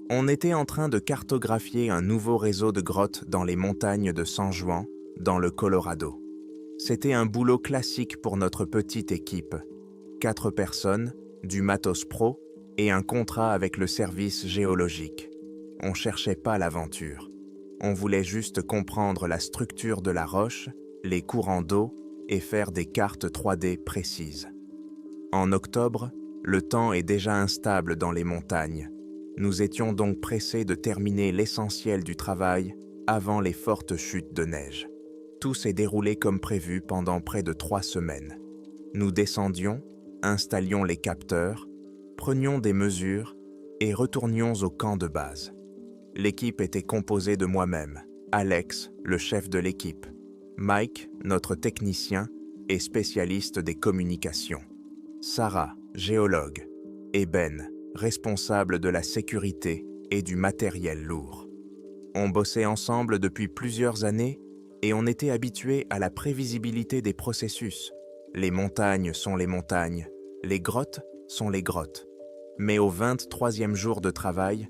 On était en train de cartographier un nouveau réseau de grottes dans les montagnes de San Juan, dans le Colorado. C'était un boulot classique pour notre petite équipe. 4 personnes, du matos pro et un contrat avec le service géologique. On cherchait pas l'aventure. On voulait juste comprendre la structure de la roche, les courants d'eau et faire des cartes 3D précises. En octobre, le temps est déjà instable dans les montagnes. Nous étions donc pressés de terminer l'essentiel du travail avant les fortes chutes de neige. Tout s'est déroulé comme prévu pendant près de 3 semaines. Nous descendions, installions les capteurs, prenions des mesures et retournions au camp de base. L'équipe était composée de moi-même, Alex, le chef de l'équipe, Mike, notre technicien et spécialiste des communications, Sarah, géologue, et Ben, responsable de la sécurité et du matériel lourd. On bossait ensemble depuis plusieurs années et on était habitués à la prévisibilité des processus. Les montagnes sont les montagnes, les grottes sont les grottes. Mais au 23e jour de travail,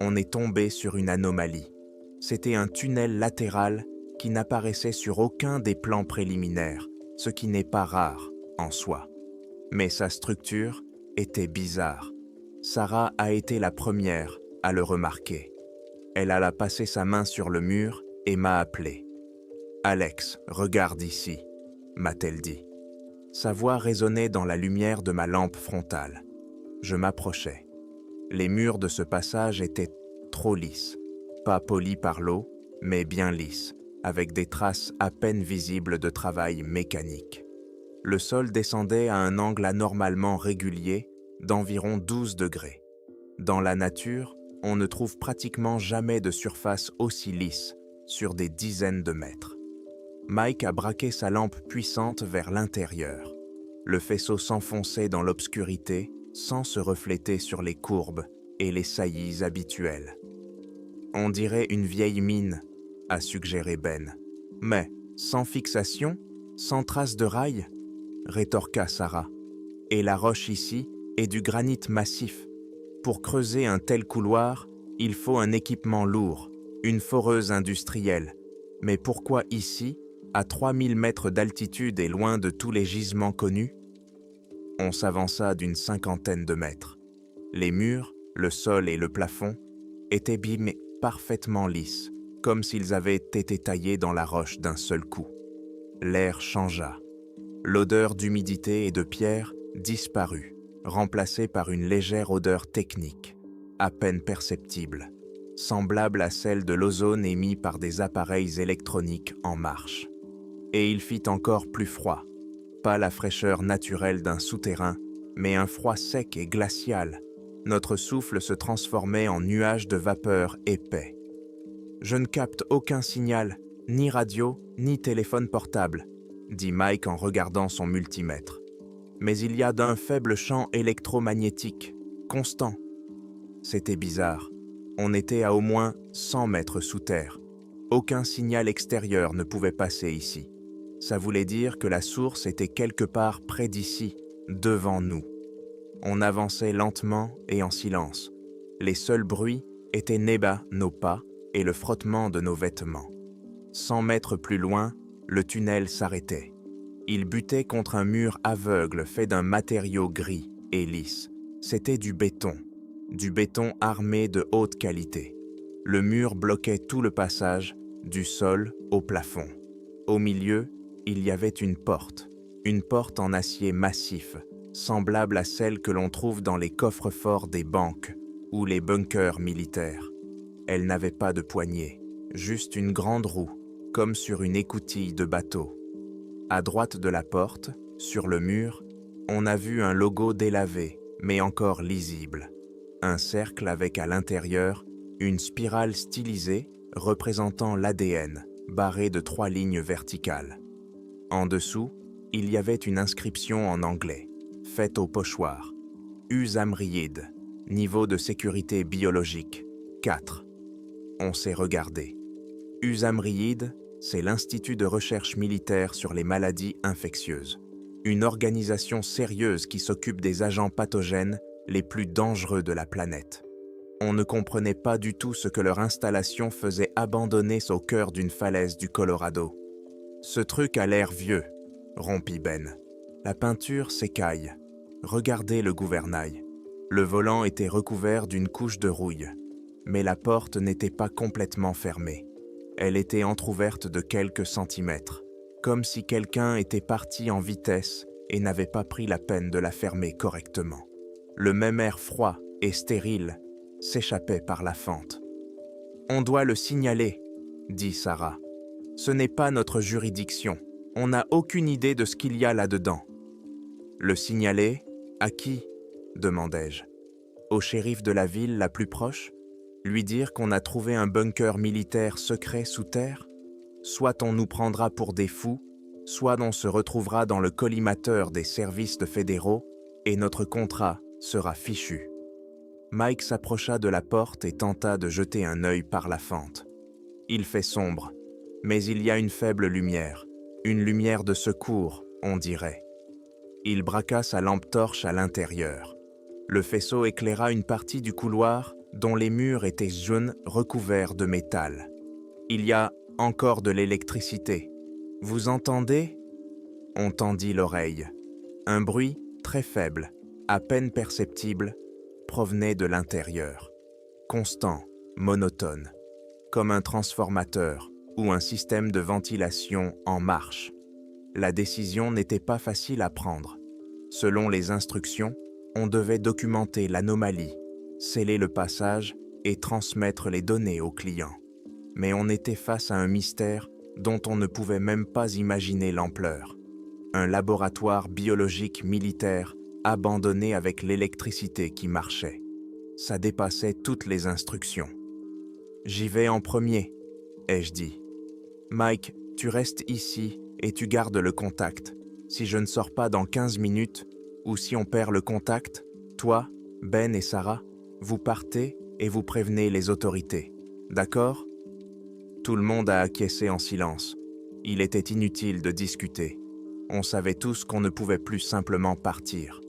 on est tombé sur une anomalie. C'était un tunnel latéral qui n'apparaissait sur aucun des plans préliminaires, ce qui n'est pas rare en soi. Mais sa structure était bizarre. Sarah a été la première à le remarquer. Elle alla passer sa main sur le mur et m'a appelé. « Alex, regarde ici », m'a-t-elle dit. Sa voix résonnait dans la lumière de ma lampe frontale. Je m'approchai. Les murs de ce passage étaient trop lisses, pas polis par l'eau, mais bien lisses, avec des traces à peine visibles de travail mécanique. Le sol descendait à un angle anormalement régulier d'environ 12 degrés. Dans la nature, on ne trouve pratiquement jamais de surface aussi lisse, sur des dizaines de mètres. Mike a braqué sa lampe puissante vers l'intérieur. Le faisceau s'enfonçait dans l'obscurité sans se refléter sur les courbes et les saillies habituelles. « On dirait une vieille mine », a suggéré Ben. « Mais, sans fixation, sans trace de rail ?» rétorqua Sarah. « Et la roche ici est du granit massif. Pour creuser un tel couloir, il faut un équipement lourd, une foreuse industrielle. Mais pourquoi ici, à 3000 mètres d'altitude et loin de tous les gisements connus ?» On s'avança d'une 50aine de mètres. Les murs, le sol et le plafond étaient bimés parfaitement lisses, comme s'ils avaient été taillés dans la roche d'un seul coup. L'air changea. L'odeur d'humidité et de pierre disparut, remplacée par une légère odeur technique, à peine perceptible, semblable à celle de l'ozone émis par des appareils électroniques en marche. Et il fit encore plus froid, pas la fraîcheur naturelle d'un souterrain, mais un froid sec et glacial. Notre souffle se transformait en nuages de vapeur épais. « Je ne capte aucun signal, ni radio, ni téléphone portable », dit Mike en regardant son multimètre. « Mais il y a d'un faible champ électromagnétique, constant. » C'était bizarre. On était à au moins 100 mètres sous terre. Aucun signal extérieur ne pouvait passer ici. Ça voulait dire que la source était quelque part près d'ici, devant nous. On avançait lentement et en silence. Les seuls bruits étaient nos pas et le frottement de nos vêtements. 100 mètres plus loin, le tunnel s'arrêtait. Il butait contre un mur aveugle fait d'un matériau gris et lisse. C'était du béton armé de haute qualité. Le mur bloquait tout le passage, du sol au plafond. Au milieu, il y avait une porte en acier massif, semblable à celle que l'on trouve dans les coffres-forts des banques ou les bunkers militaires. Elle n'avait pas de poignée, juste une grande roue, comme sur une écoutille de bateau. À droite de la porte, sur le mur, on a vu un logo délavé, mais encore lisible. Un cercle avec à l'intérieur une spirale stylisée représentant l'ADN, barrée de 3 lignes verticales. En dessous, il y avait une inscription en anglais, faite au pochoir. Usamriyid, niveau de sécurité biologique, 4. On s'est regardé. Usamriyid, c'est l'Institut de recherche militaire sur les maladies infectieuses. Une organisation sérieuse qui s'occupe des agents pathogènes les plus dangereux de la planète. On ne comprenait pas du tout ce que leur installation faisait abandonner au cœur d'une falaise du Colorado. « Ce truc a l'air vieux », rompit Ben. « La peinture s'écaille. Regardez le gouvernail. » Le volant était recouvert d'une couche de rouille, mais la porte n'était pas complètement fermée. Elle était entr'ouverte de quelques centimètres, comme si quelqu'un était parti en vitesse et n'avait pas pris la peine de la fermer correctement. Le même air froid et stérile s'échappait par la fente. « On doit le signaler, » dit Sarah. « Ce n'est pas notre juridiction. On n'a aucune idée de ce qu'il y a là-dedans. »« Le signaler? À qui ?» demandai-je. « Au shérif de la ville la plus proche? Lui dire qu'on a trouvé un bunker militaire secret sous terre? Soit on nous prendra pour des fous, soit on se retrouvera dans le collimateur des services fédéraux et notre contrat sera fichu. » Mike s'approcha de la porte et tenta de jeter un œil par la fente. Il fait sombre, mais il y a une faible lumière, une lumière de secours, on dirait. Il braqua sa lampe torche à l'intérieur. Le faisceau éclaira une partie du couloir dont les murs étaient jaunes recouverts de métal. Il y a encore de l'électricité. Vous entendez? On tendit l'oreille. Un bruit très faible, à peine perceptible, provenait de l'intérieur. Constant, monotone, comme un transformateur ou un système de ventilation en marche. La décision n'était pas facile à prendre. Selon les instructions, on devait documenter l'anomalie, sceller le passage et transmettre les données au client. Mais on était face à un mystère dont on ne pouvait même pas imaginer l'ampleur. Un laboratoire biologique militaire abandonné avec l'électricité qui marchait. Ça dépassait toutes les instructions. « J'y vais en premier », ai-je dit. « Mike, tu restes ici et tu gardes le contact. Si je ne sors pas dans 15 minutes, ou si on perd le contact, toi, Ben et Sarah, vous partez et vous prévenez les autorités. D'accord ?» Tout le monde a acquiescé en silence. Il était inutile de discuter. On savait tous qu'on ne pouvait plus simplement partir.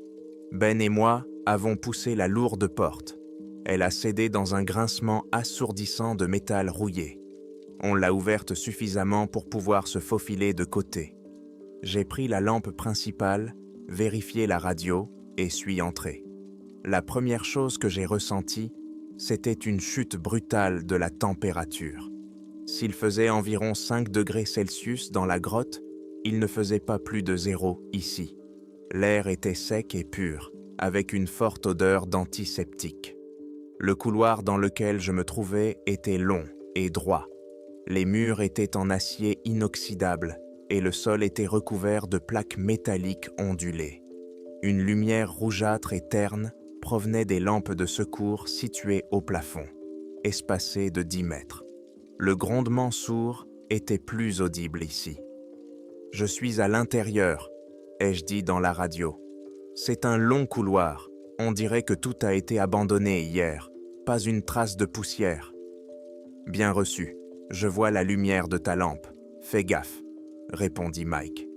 Ben et moi avons poussé la lourde porte. Elle a cédé dans un grincement assourdissant de métal rouillé. On l'a ouverte suffisamment pour pouvoir se faufiler de côté. J'ai pris la lampe principale, vérifié la radio et suis entré. La première chose que j'ai ressentie, c'était une chute brutale de la température. S'il faisait environ 5 degrés Celsius dans la grotte, il ne faisait pas plus de 0 ici. L'air était sec et pur, avec une forte odeur d'antiseptique. Le couloir dans lequel je me trouvais était long et droit. Les murs étaient en acier inoxydable et le sol était recouvert de plaques métalliques ondulées. Une lumière rougeâtre et terne provenait des lampes de secours situées au plafond, espacées de 10 mètres. Le grondement sourd était plus audible ici. « Je suis à l'intérieur », ai-je dit dans la radio. « C'est un long couloir. On dirait que tout a été abandonné hier. Pas une trace de poussière. »« Bien reçu. Je vois la lumière de ta lampe. Fais gaffe, » répondit Mike.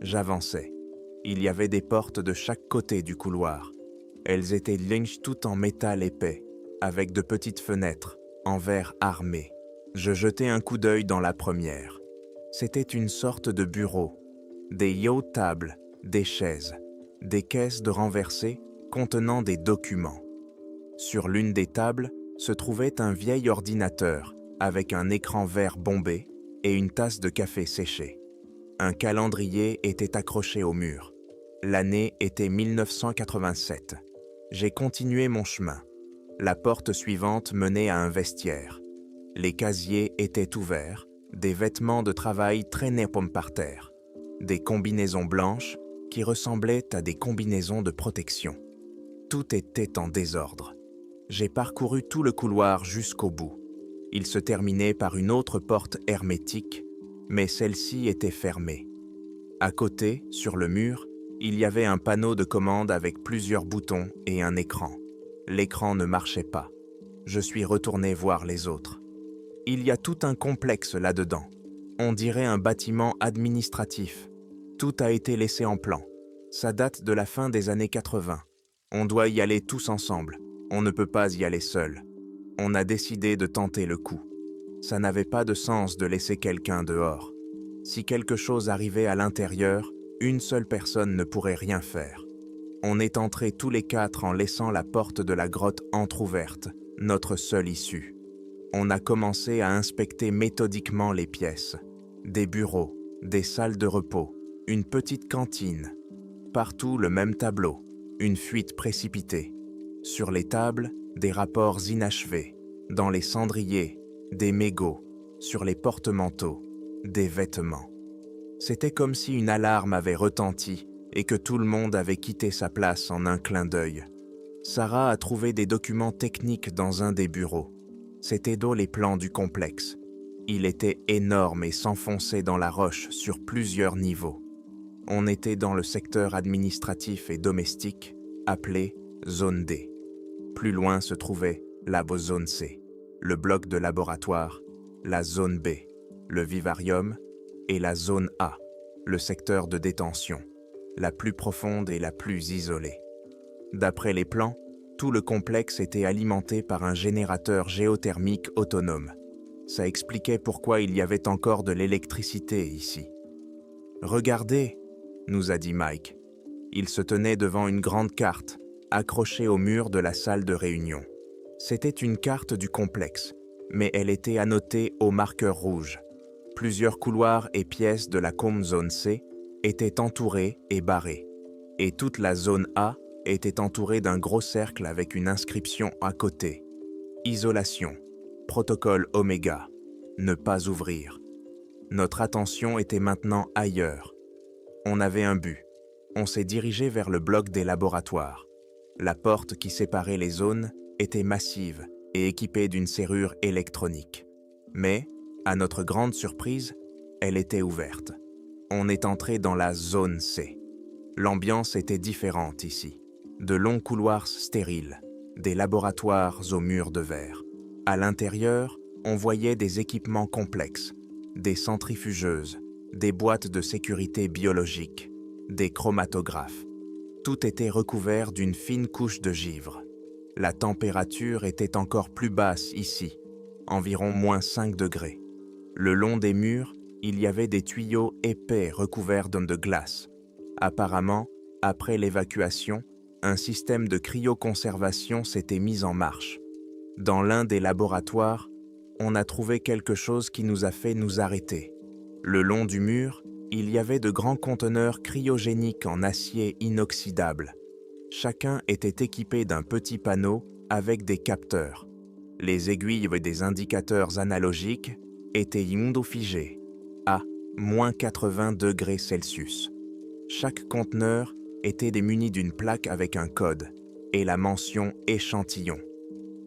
J'avançai. Il y avait des portes de chaque côté du couloir. Elles étaient lynch toutes en métal épais, avec de petites fenêtres, en verre armé. Je jetai un coup d'œil dans la première. C'était une sorte de bureau. Des hautes tables, des chaises, des caisses de renversés contenant des documents. Sur l'une des tables se trouvait un vieil ordinateur avec un écran vert bombé et une tasse de café séchée. Un calendrier était accroché au mur. L'année était 1987. J'ai continué mon chemin. La porte suivante menait à un vestiaire. Les casiers étaient ouverts, des vêtements de travail traînaient par terre, des combinaisons blanches qui ressemblaient à des combinaisons de protection. Tout était en désordre. J'ai parcouru tout le couloir jusqu'au bout. Il se terminait par une autre porte hermétique, mais celle-ci était fermée. À côté, sur le mur, il y avait un panneau de commande avec plusieurs boutons et un écran. L'écran ne marchait pas. Je suis retourné voir les autres. Il y a tout un complexe là-dedans. On dirait un bâtiment administratif. Tout a été laissé en plan. Ça date de la fin des années 80. On doit y aller tous ensemble. On ne peut pas y aller seul. On a décidé de tenter le coup. Ça n'avait pas de sens de laisser quelqu'un dehors. Si quelque chose arrivait à l'intérieur, une seule personne ne pourrait rien faire. On est entrés tous les 4 en laissant la porte de la grotte entr'ouverte, notre seule issue. On a commencé à inspecter méthodiquement les pièces. Des bureaux, des salles de repos, une petite cantine. Partout le même tableau, une fuite précipitée. Sur les tables, des rapports inachevés. Dans les cendriers, des mégots. Sur les porte-manteaux, des vêtements. C'était comme si une alarme avait retenti et que tout le monde avait quitté sa place en un clin d'œil. Sarah a trouvé des documents techniques dans un des bureaux. C'étaient donc les plans du complexe. Il était énorme et s'enfonçait dans la roche sur plusieurs niveaux. On était dans le secteur administratif et domestique, appelé Zone D. Plus loin se trouvait la Zone C, le bloc de laboratoire, la Zone B, le vivarium, et la Zone A, le secteur de détention, la plus profonde et la plus isolée. D'après les plans, tout le complexe était alimenté par un générateur géothermique autonome. Ça expliquait pourquoi il y avait encore de l'électricité ici. « Regardez !» nous a dit Mike. Il se tenait devant une grande carte, accrochée au mur de la salle de réunion. C'était une carte du complexe, mais elle était annotée au marqueur rouge. Plusieurs couloirs et pièces de la zone C étaient entourés et barrés, et toute la zone A était entourée d'un gros cercle avec une inscription à côté. Isolation, protocole Oméga, ne pas ouvrir. Notre attention était maintenant ailleurs. On avait un but. On s'est dirigé vers le bloc des laboratoires. La porte qui séparait les zones était massive et équipée d'une serrure électronique. Mais, à notre grande surprise, elle était ouverte. On est entré dans la zone C. L'ambiance était différente ici. De longs couloirs stériles, des laboratoires aux murs de verre. À l'intérieur, on voyait des équipements complexes, des centrifugeuses, des boîtes de sécurité biologique, des chromatographes. Tout était recouvert d'une fine couche de givre. La température était encore plus basse ici, environ -5 degrés. Le long des murs, il y avait des tuyaux épais recouverts de glace. Apparemment, après l'évacuation, un système de cryoconservation s'était mis en marche. Dans l'un des laboratoires, on a trouvé quelque chose qui nous a fait nous arrêter. Le long du mur, il y avait de grands conteneurs cryogéniques en acier inoxydable. Chacun était équipé d'un petit panneau avec des capteurs. Les aiguilles des indicateurs analogiques étaient figées à -80 degrés Celsius. Chaque conteneur était démuni d'une plaque avec un code et la mention échantillon.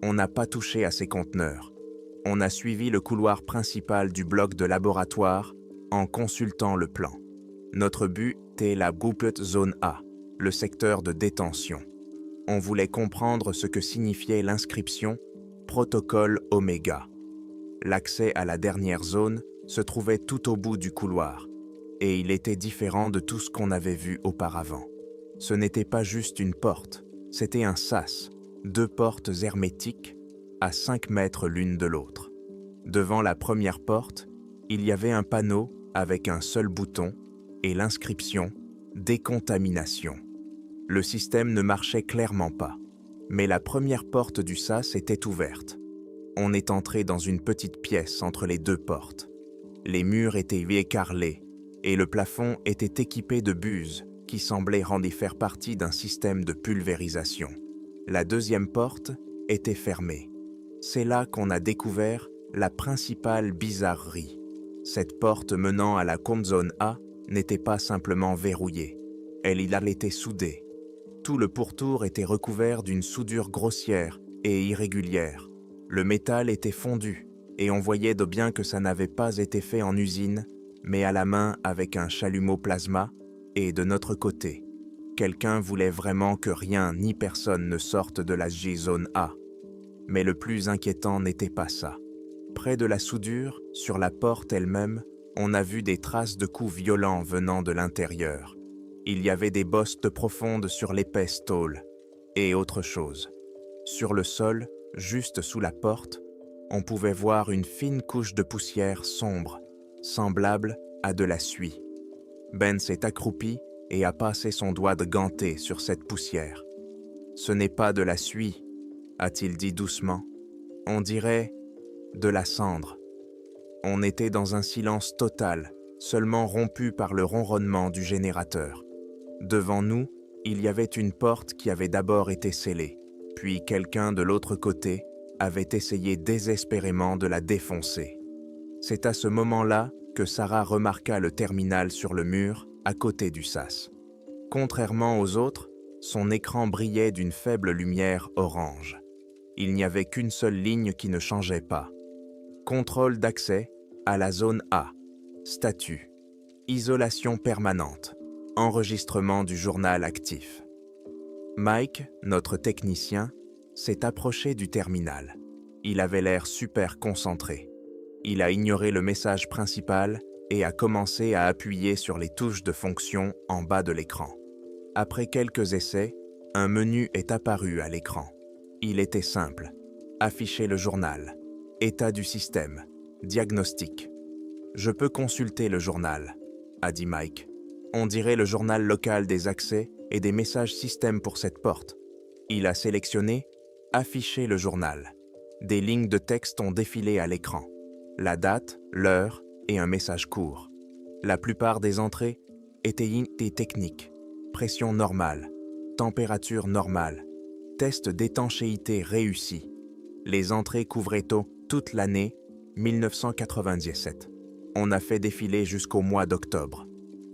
On n'a pas touché à ces conteneurs. On a suivi le couloir principal du bloc de laboratoire en consultant le plan. Notre but était la Zone A, le secteur de détention. On voulait comprendre ce que signifiait l'inscription « Protocole Oméga ». L'accès à la dernière zone se trouvait tout au bout du couloir, et il était différent de tout ce qu'on avait vu auparavant. Ce n'était pas juste une porte, c'était un sas, 2 portes hermétiques, à 5 mètres l'une de l'autre. Devant la première porte, il y avait un panneau avec un seul bouton et l'inscription « Décontamination ». Le système ne marchait clairement pas, mais la première porte du sas était ouverte. On est entré dans une petite pièce entre les 2 portes. Les murs étaient écarlés et le plafond était équipé de buses qui semblaient faire partie d'un système de pulvérisation. La deuxième porte était fermée. C'est là qu'on a découvert la principale bizarrerie. Cette porte menant à la zone A n'était pas simplement verrouillée. Elle y était soudée. Tout le pourtour était recouvert d'une soudure grossière et irrégulière. Le métal était fondu et on voyait de bien que ça n'avait pas été fait en usine, mais à la main avec un chalumeau plasma. Et de notre côté, quelqu'un voulait vraiment que rien ni personne ne sorte de la zone A. Mais le plus inquiétant n'était pas ça. Près de la soudure, sur la porte elle-même, on a vu des traces de coups violents venant de l'intérieur. Il y avait des bosses profondes sur l'épaisse tôle. Et autre chose. Sur le sol, juste sous la porte, on pouvait voir une fine couche de poussière sombre, semblable à de la suie. Ben s'est accroupi et a passé son doigt de ganté sur cette poussière. « Ce n'est pas de la suie, » a-t-il dit doucement. « On dirait de la cendre. » On était dans un silence total, seulement rompu par le ronronnement du générateur. Devant nous, il y avait une porte qui avait d'abord été scellée, puis quelqu'un de l'autre côté avait essayé désespérément de la défoncer. C'est à ce moment-là que Sarah remarqua le terminal sur le mur, à côté du sas. Contrairement aux autres, son écran brillait d'une faible lumière orange. Il n'y avait qu'une seule ligne qui ne changeait pas. Contrôle d'accès à la zone A. Statut. Isolation permanente. Enregistrement du journal actif. Mike, notre technicien, s'est approché du terminal. Il avait l'air super concentré. Il a ignoré le message principal et a commencé à appuyer sur les touches de fonction en bas de l'écran. Après quelques essais, un menu est apparu à l'écran. Il était simple. Afficher le journal. État du système. Diagnostic. « Je peux consulter le journal », a dit Mike. « On dirait le journal local des accès et des messages système pour cette porte. » Il a sélectionné « Afficher le journal ». Des lignes de texte ont défilé à l'écran. La date, l'heure et un message court. La plupart des entrées étaient techniques. Pression normale, température normale, test d'étanchéité réussi. Les entrées couvraient toute l'année 1997. On a fait défiler jusqu'au mois d'octobre.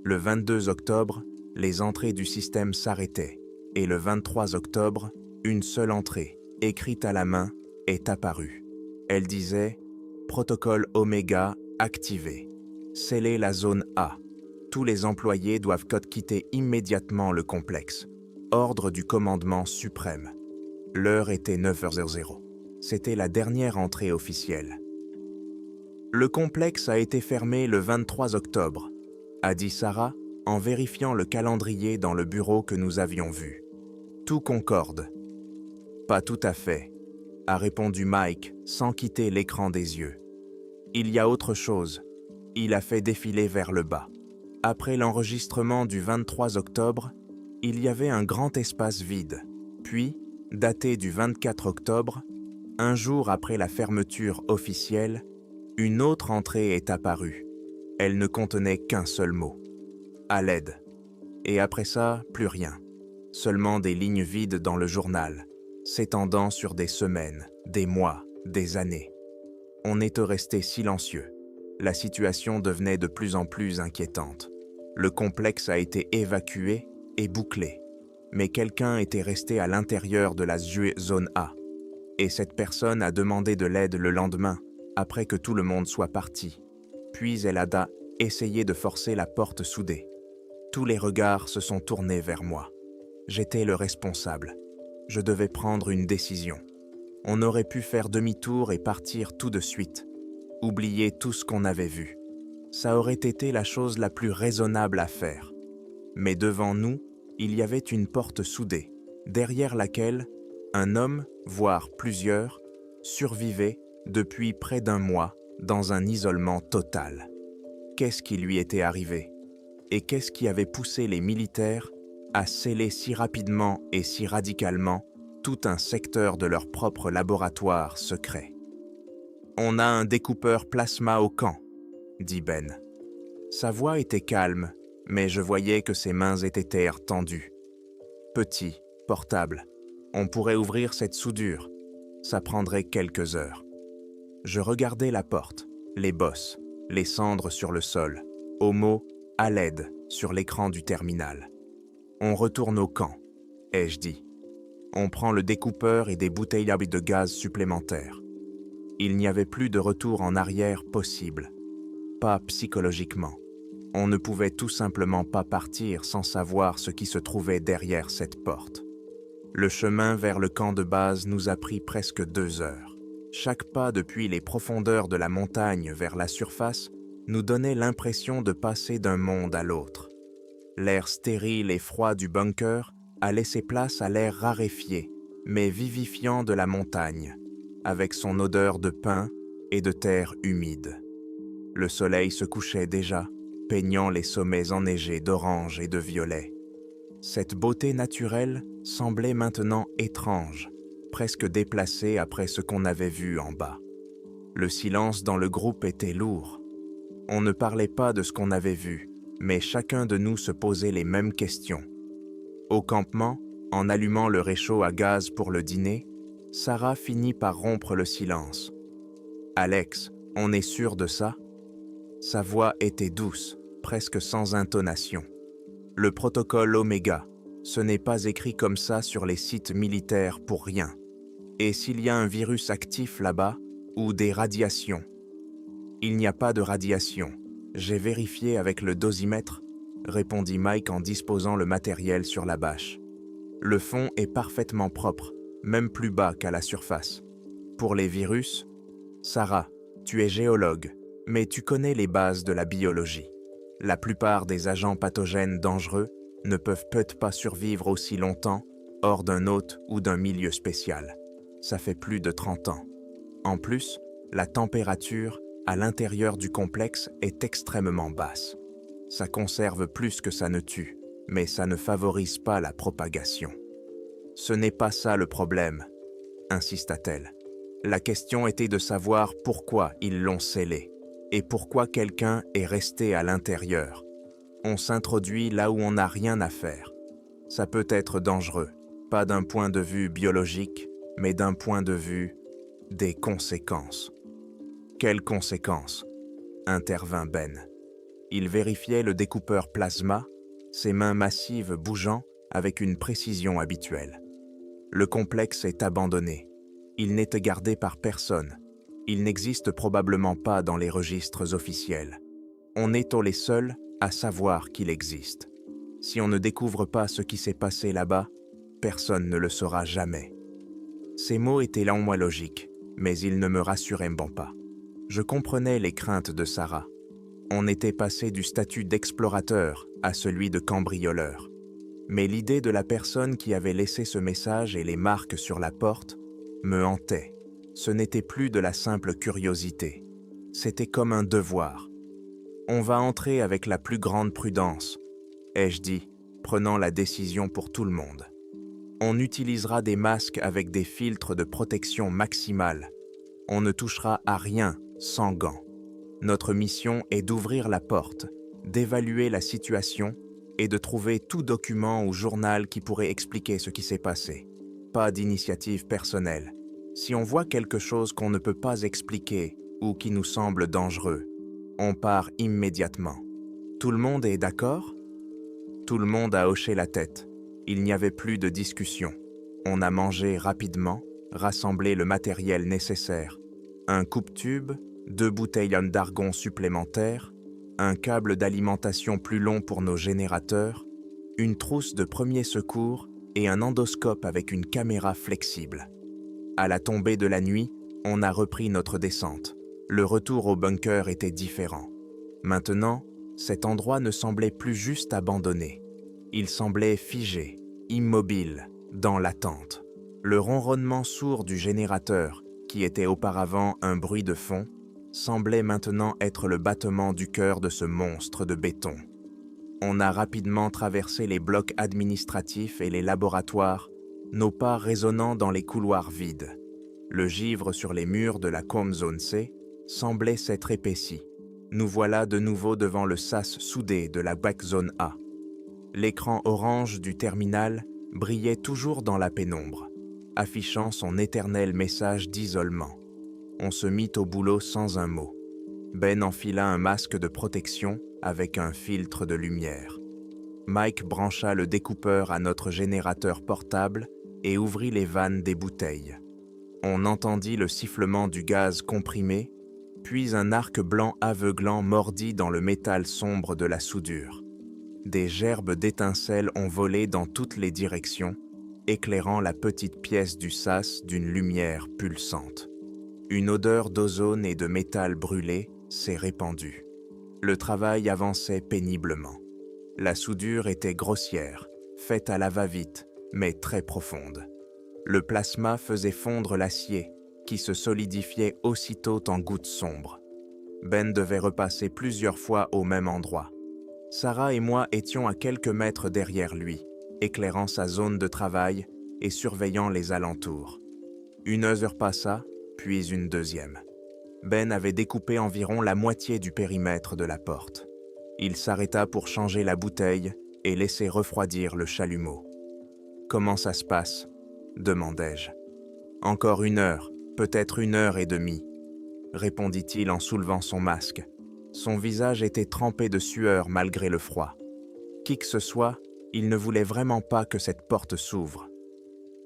Le 22 octobre, les entrées du système s'arrêtaient. Et le 23 octobre, une seule entrée, écrite à la main, est apparue. Elle disait « Protocole Oméga activé. Scellez la zone A. Tous les employés doivent quitter immédiatement le complexe. Ordre du commandement suprême. » L'heure était 9h00. C'était la dernière entrée officielle. « Le complexe a été fermé le 23 octobre, » a dit Sarah en vérifiant le calendrier dans le bureau que nous avions vu. « Tout concorde. »« Pas tout à fait, » a répondu Mike sans quitter l'écran des yeux. « Il y a autre chose. » Il a fait défiler vers le bas. Après l'enregistrement du 23 octobre, il y avait un grand espace vide. Puis, daté du 24 octobre, un jour après la fermeture officielle, une autre entrée est apparue. Elle ne contenait qu'un seul mot. À l'aide. Et après ça, plus rien. Seulement des lignes vides dans le journal, s'étendant sur des semaines, des mois, des années. On était resté silencieux. La situation devenait de plus en plus inquiétante. Le complexe a été évacué et bouclé. Mais quelqu'un était resté à l'intérieur de la zone A. Et cette personne a demandé de l'aide le lendemain, après que tout le monde soit parti. Puis elle a essayé de forcer la porte soudée. Tous les regards se sont tournés vers moi. J'étais le responsable. Je devais prendre une décision. On aurait pu faire demi-tour et partir tout de suite. Oublier tout ce qu'on avait vu. Ça aurait été la chose la plus raisonnable à faire. Mais devant nous, il y avait une porte soudée, derrière laquelle un homme, voire plusieurs, survivaient depuis près d'un mois dans un isolement total. Qu'est-ce qui lui était arrivé? Et qu'est-ce qui avait poussé les militaires à sceller si rapidement et si radicalement tout un secteur de leur propre laboratoire secret? « On a un découpeur plasma au camp, » dit Ben. Sa voix était calme, mais je voyais que ses mains étaient tendues. Petit, portable. On pourrait ouvrir cette soudure. Ça prendrait quelques heures. Je regardais la porte, les bosses, les cendres sur le sol, au mot « à l'aide » sur l'écran du terminal. On retourne au camp, ai-je dit. On prend le découpeur et des bouteilles de gaz supplémentaires. Il n'y avait plus de retour en arrière possible. Pas psychologiquement. On ne pouvait tout simplement pas partir sans savoir ce qui se trouvait derrière cette porte. Le chemin vers le camp de base nous a pris presque 2 heures. Chaque pas depuis les profondeurs de la montagne vers la surface nous donnait l'impression de passer d'un monde à l'autre. L'air stérile et froid du bunker a laissé place à l'air raréfié, mais vivifiant de la montagne, avec son odeur de pin et de terre humide. Le soleil se couchait déjà, peignant les sommets enneigés d'orange et de violet. Cette beauté naturelle semblait maintenant étrange, presque déplacée après ce qu'on avait vu en bas. Le silence dans le groupe était lourd. On ne parlait pas de ce qu'on avait vu, mais chacun de nous se posait les mêmes questions. Au campement, en allumant le réchaud à gaz pour le dîner, Sarah finit par rompre le silence. « Alex, on est sûr de ça ?» Sa voix était douce, presque sans intonation. Le protocole Oméga, ce n'est pas écrit comme ça sur les sites militaires pour rien. Et s'il y a un virus actif là-bas, ou des radiations? Il n'y a pas de radiation. J'ai vérifié avec le dosimètre, répondit Mike en disposant le matériel sur la bâche. Le fond est parfaitement propre, même plus bas qu'à la surface. Pour les virus, Sarah, tu es géologue, mais tu connais les bases de la biologie. La plupart des agents pathogènes dangereux ne peuvent peut-être pas survivre aussi longtemps hors d'un hôte ou d'un milieu spécial. Ça fait plus de 30 ans. En plus, la température à l'intérieur du complexe est extrêmement basse. Ça conserve plus que ça ne tue, mais ça ne favorise pas la propagation. Ce n'est pas ça le problème, insista-t-elle. La question était de savoir pourquoi ils l'ont scellé et pourquoi quelqu'un est resté à l'intérieur. On s'introduit là où on n'a rien à faire. Ça peut être dangereux, pas d'un point de vue biologique, mais d'un point de vue des conséquences. Quelles conséquences? Intervint Ben. Il vérifiait le découpeur plasma, ses mains massives bougeant avec une précision habituelle. Le complexe est abandonné. Il n'est gardé par personne. Il n'existe probablement pas dans les registres officiels. On est les seuls à savoir qu'il existe. Si on ne découvre pas ce qui s'est passé là-bas, personne ne le saura jamais. Ces mots étaient lents moins logiques, mais ils ne me rassuraient pas. Je comprenais les craintes de Sarah. On était passé du statut d'explorateur à celui de cambrioleur. Mais l'idée de la personne qui avait laissé ce message et les marques sur la porte me hantait. Ce n'était plus de la simple curiosité. C'était comme un devoir. On va entrer avec la plus grande prudence, ai-je dit, prenant la décision pour tout le monde. On utilisera des masques avec des filtres de protection maximale. On ne touchera à rien sans gants. Notre mission est d'ouvrir la porte, d'évaluer la situation et de trouver tout document ou journal qui pourrait expliquer ce qui s'est passé. Pas d'initiative personnelle. Si on voit quelque chose qu'on ne peut pas expliquer ou qui nous semble dangereux, on part immédiatement. Tout le monde est d'accord? Tout le monde a hoché la tête. Il n'y avait plus de discussion. On a mangé rapidement, rassemblé le matériel nécessaire. Un coupe-tube, 2 bouteilles d'argon supplémentaires, un câble d'alimentation plus long pour nos générateurs, une trousse de premiers secours et un endoscope avec une caméra flexible. À la tombée de la nuit, on a repris notre descente. Le retour au bunker était différent. Maintenant, cet endroit ne semblait plus juste abandonné. Il semblait figé, immobile, dans l'attente. Le ronronnement sourd du générateur, qui était auparavant un bruit de fond, semblait maintenant être le battement du cœur de ce monstre de béton. On a rapidement traversé les blocs administratifs et les laboratoires, nos pas résonnant dans les couloirs vides. Le givre sur les murs de la Com Zone C semblait s'être épaissi. Nous voilà de nouveau devant le sas soudé de la Back Zone A. L'écran orange du terminal brillait toujours dans la pénombre, affichant son éternel message d'isolement. On se mit au boulot sans un mot. Ben enfila un masque de protection avec un filtre de lumière. Mike brancha le découpeur à notre générateur portable et ouvrit les vannes des bouteilles. On entendit le sifflement du gaz comprimé, puis un arc blanc aveuglant mordit dans le métal sombre de la soudure. Des gerbes d'étincelles ont volé dans toutes les directions, éclairant la petite pièce du sas d'une lumière pulsante. Une odeur d'ozone et de métal brûlé s'est répandue. Le travail avançait péniblement. La soudure était grossière, faite à la va-vite, mais très profonde. Le plasma faisait fondre l'acier, qui se solidifiait aussitôt en gouttes sombres. Ben devait repasser plusieurs fois au même endroit. Sarah et moi étions à quelques mètres derrière lui, éclairant sa zone de travail et surveillant les alentours. Une heure passa, puis une deuxième. Ben avait découpé environ la moitié du périmètre de la porte. Il s'arrêta pour changer la bouteille et laisser refroidir le chalumeau. « Comment ça se passe ?» demandai-je. « Encore 1 heure, peut-être 1 heure et demie, » répondit-il en soulevant son masque. Son visage était trempé de sueur malgré le froid. Qui que ce soit, il ne voulait vraiment pas que cette porte s'ouvre.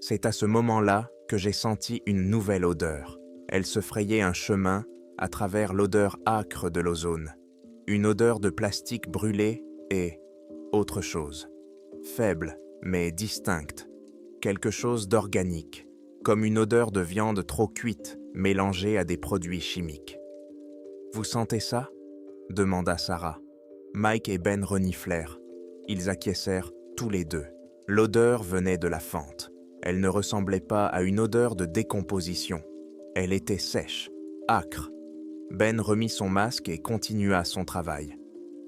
C'est à ce moment-là que j'ai senti une nouvelle odeur. Elle se frayait un chemin à travers l'odeur âcre de l'ozone. Une odeur de plastique brûlé et autre chose. Faible, mais distincte. Quelque chose d'organique, comme une odeur de viande trop cuite mélangée à des produits chimiques. « Vous sentez ça ?» demanda Sarah. Mike et Ben reniflèrent. Ils acquiescèrent tous les deux. L'odeur venait de la fente. Elle ne ressemblait pas à une odeur de décomposition. Elle était sèche, âcre. Ben remit son masque et continua son travail.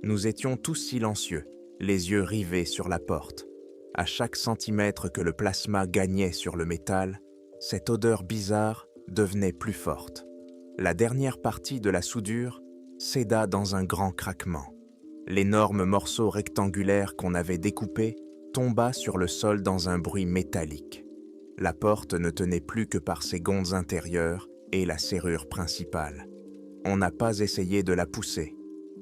Nous étions tous silencieux, les yeux rivés sur la porte. À chaque centimètre que le plasma gagnait sur le métal, cette odeur bizarre devenait plus forte. La dernière partie de la soudure céda dans un grand craquement. L'énorme morceau rectangulaire qu'on avait découpé tomba sur le sol dans un bruit métallique. La porte ne tenait plus que par ses gonds intérieurs et la serrure principale. On n'a pas essayé de la pousser.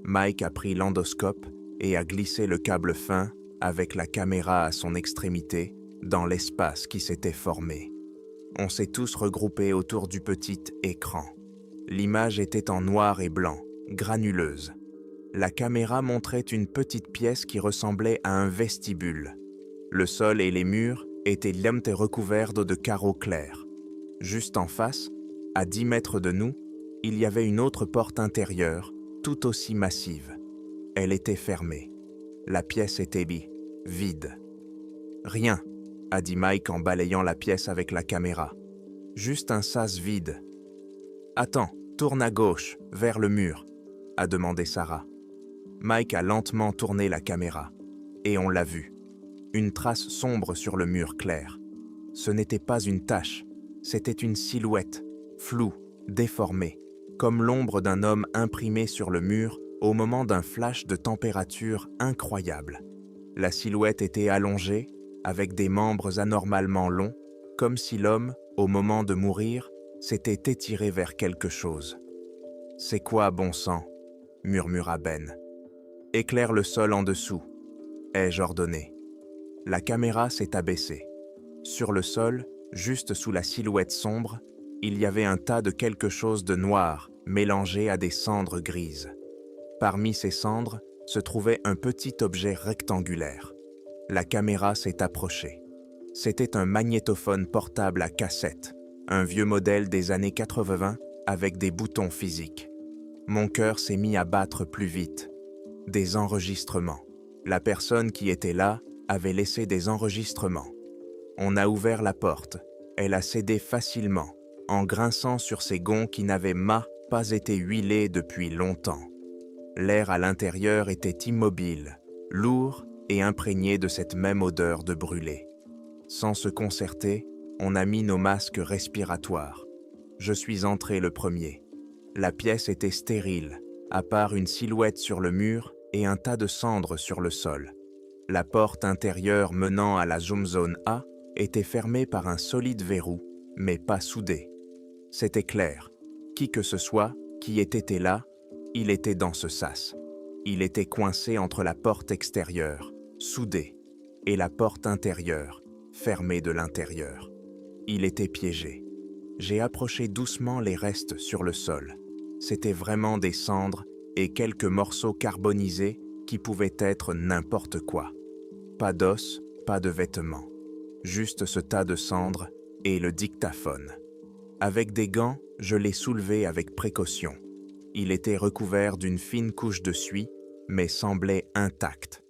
Mike a pris l'endoscope et a glissé le câble fin avec la caméra à son extrémité dans l'espace qui s'était formé. On s'est tous regroupés autour du petit écran. L'image était en noir et blanc, granuleuse. La caméra montrait une petite pièce qui ressemblait à un vestibule. Le sol et les murs étaient recouverts de carreaux clairs. Juste en face, à 10 mètres de nous, il y avait une autre porte intérieure, tout aussi massive. Elle était fermée. La pièce était vide. « Rien », a dit Mike en balayant la pièce avec la caméra. « Juste un sas vide. »« Attends, tourne à gauche, vers le mur », a demandé Sarah. Mike a lentement tourné la caméra, et on l'a vu. Une trace sombre sur le mur clair. Ce n'était pas une tache, c'était une silhouette, floue, déformée, comme l'ombre d'un homme imprimé sur le mur au moment d'un flash de température incroyable. La silhouette était allongée, avec des membres anormalement longs, comme si l'homme, au moment de mourir, s'était étiré vers quelque chose. « C'est quoi, bon sang ?» murmura Ben. « Éclaire le sol en dessous », ai-je ordonné. La caméra s'est abaissée. Sur le sol, juste sous la silhouette sombre, il y avait un tas de quelque chose de noir mélangé à des cendres grises. Parmi ces cendres se trouvait un petit objet rectangulaire. La caméra s'est approchée. C'était un magnétophone portable à cassette, un vieux modèle des années 80 avec des boutons physiques. Mon cœur s'est mis à battre plus vite. Des enregistrements. La personne qui était là avait laissé des enregistrements. On a ouvert la porte. Elle a cédé facilement, en grinçant sur ses gonds qui n'avaient pas été huilés depuis longtemps. L'air à l'intérieur était immobile, lourd et imprégné de cette même odeur de brûlé. Sans se concerter, on a mis nos masques respiratoires. Je suis entré le premier. La pièce était stérile, à part une silhouette sur le mur et un tas de cendres sur le sol. La porte intérieure menant à la Zoom Zone A était fermée par un solide verrou, mais pas soudé. C'était clair. Qui que ce soit qui ait été là, il était dans ce sas. Il était coincé entre la porte extérieure, soudée, et la porte intérieure, fermée de l'intérieur. Il était piégé. J'ai approché doucement les restes sur le sol. C'étaient vraiment des cendres et quelques morceaux carbonisés qui pouvaient être n'importe quoi. Pas d'os, pas de vêtements. Juste ce tas de cendres et le dictaphone. Avec des gants, je l'ai soulevé avec précaution. Il était recouvert d'une fine couche de suie, mais semblait intact.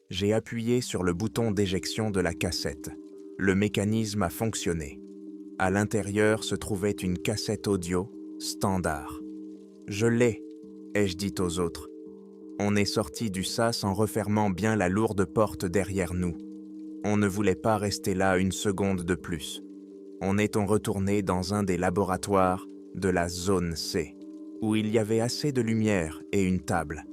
J'ai appuyé sur le bouton d'éjection de la cassette. Le mécanisme a fonctionné. À l'intérieur se trouvait une cassette audio standard. « Je l'ai », ai-je dit aux autres. On est sorti du sas en refermant bien la lourde porte derrière nous. On ne voulait pas rester là une seconde de plus. On est retourné dans un des laboratoires de la zone C, où il y avait assez de lumière et une table.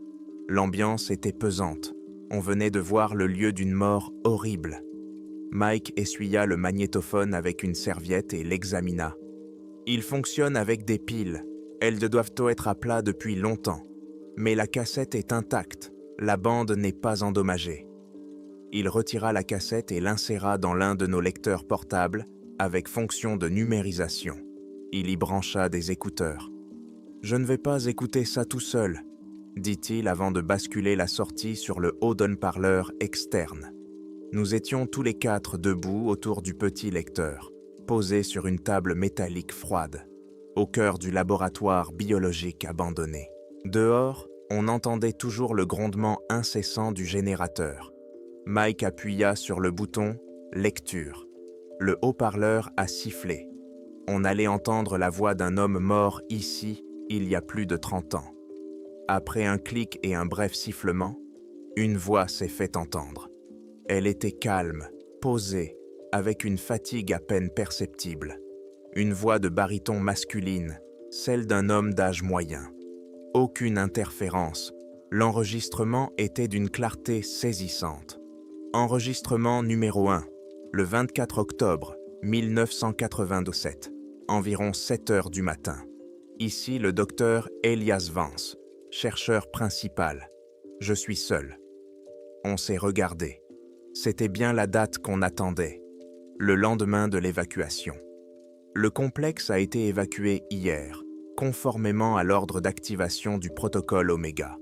L'ambiance était pesante. On venait de voir le lieu d'une mort horrible. Mike essuya le magnétophone avec une serviette et l'examina. Il fonctionne avec des piles. Elles doivent être à plat depuis longtemps. Mais la cassette est intacte. La bande n'est pas endommagée. Il retira la cassette et l'inséra dans l'un de nos lecteurs portables avec fonction de numérisation. Il y brancha des écouteurs. « Je ne vais pas écouter ça tout seul », dit-il avant de basculer la sortie sur le haut d'un parleur externe. Nous étions tous les quatre debout autour du petit lecteur, posé sur une table métallique froide, au cœur du laboratoire biologique abandonné. Dehors, on entendait toujours le grondement incessant du générateur. Mike appuya sur le bouton « Lecture ». Le haut-parleur a sifflé. On allait entendre la voix d'un homme mort ici, il y a plus de 30 ans. Après un clic et un bref sifflement, une voix s'est fait entendre. Elle était calme, posée, avec une fatigue à peine perceptible. Une voix de baryton masculine, celle d'un homme d'âge moyen. Aucune interférence. L'enregistrement était d'une clarté saisissante. Enregistrement numéro 1, le 24 octobre 1997, environ 7 heures du matin. Ici le docteur Elias Vance, chercheur principal. Je suis seul. On s'est regardé. C'était bien la date qu'on attendait, le lendemain de l'évacuation. Le complexe a été évacué hier, conformément à l'ordre d'activation du protocole Oméga.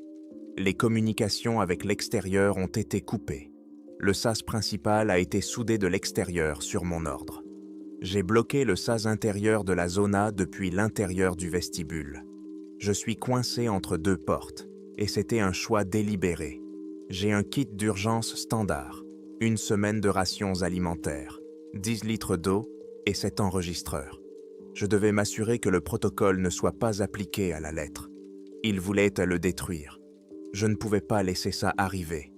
Les communications avec l'extérieur ont été coupées. Le sas principal a été soudé de l'extérieur sur mon ordre. J'ai bloqué le sas intérieur de la zona depuis l'intérieur du vestibule. Je suis coincé entre deux portes, et c'était un choix délibéré. J'ai un kit d'urgence standard, une semaine de rations alimentaires, 10 litres d'eau et cet enregistreur. Je devais m'assurer que le protocole ne soit pas appliqué à la lettre. Il voulait le détruire. Je ne pouvais pas laisser ça arriver.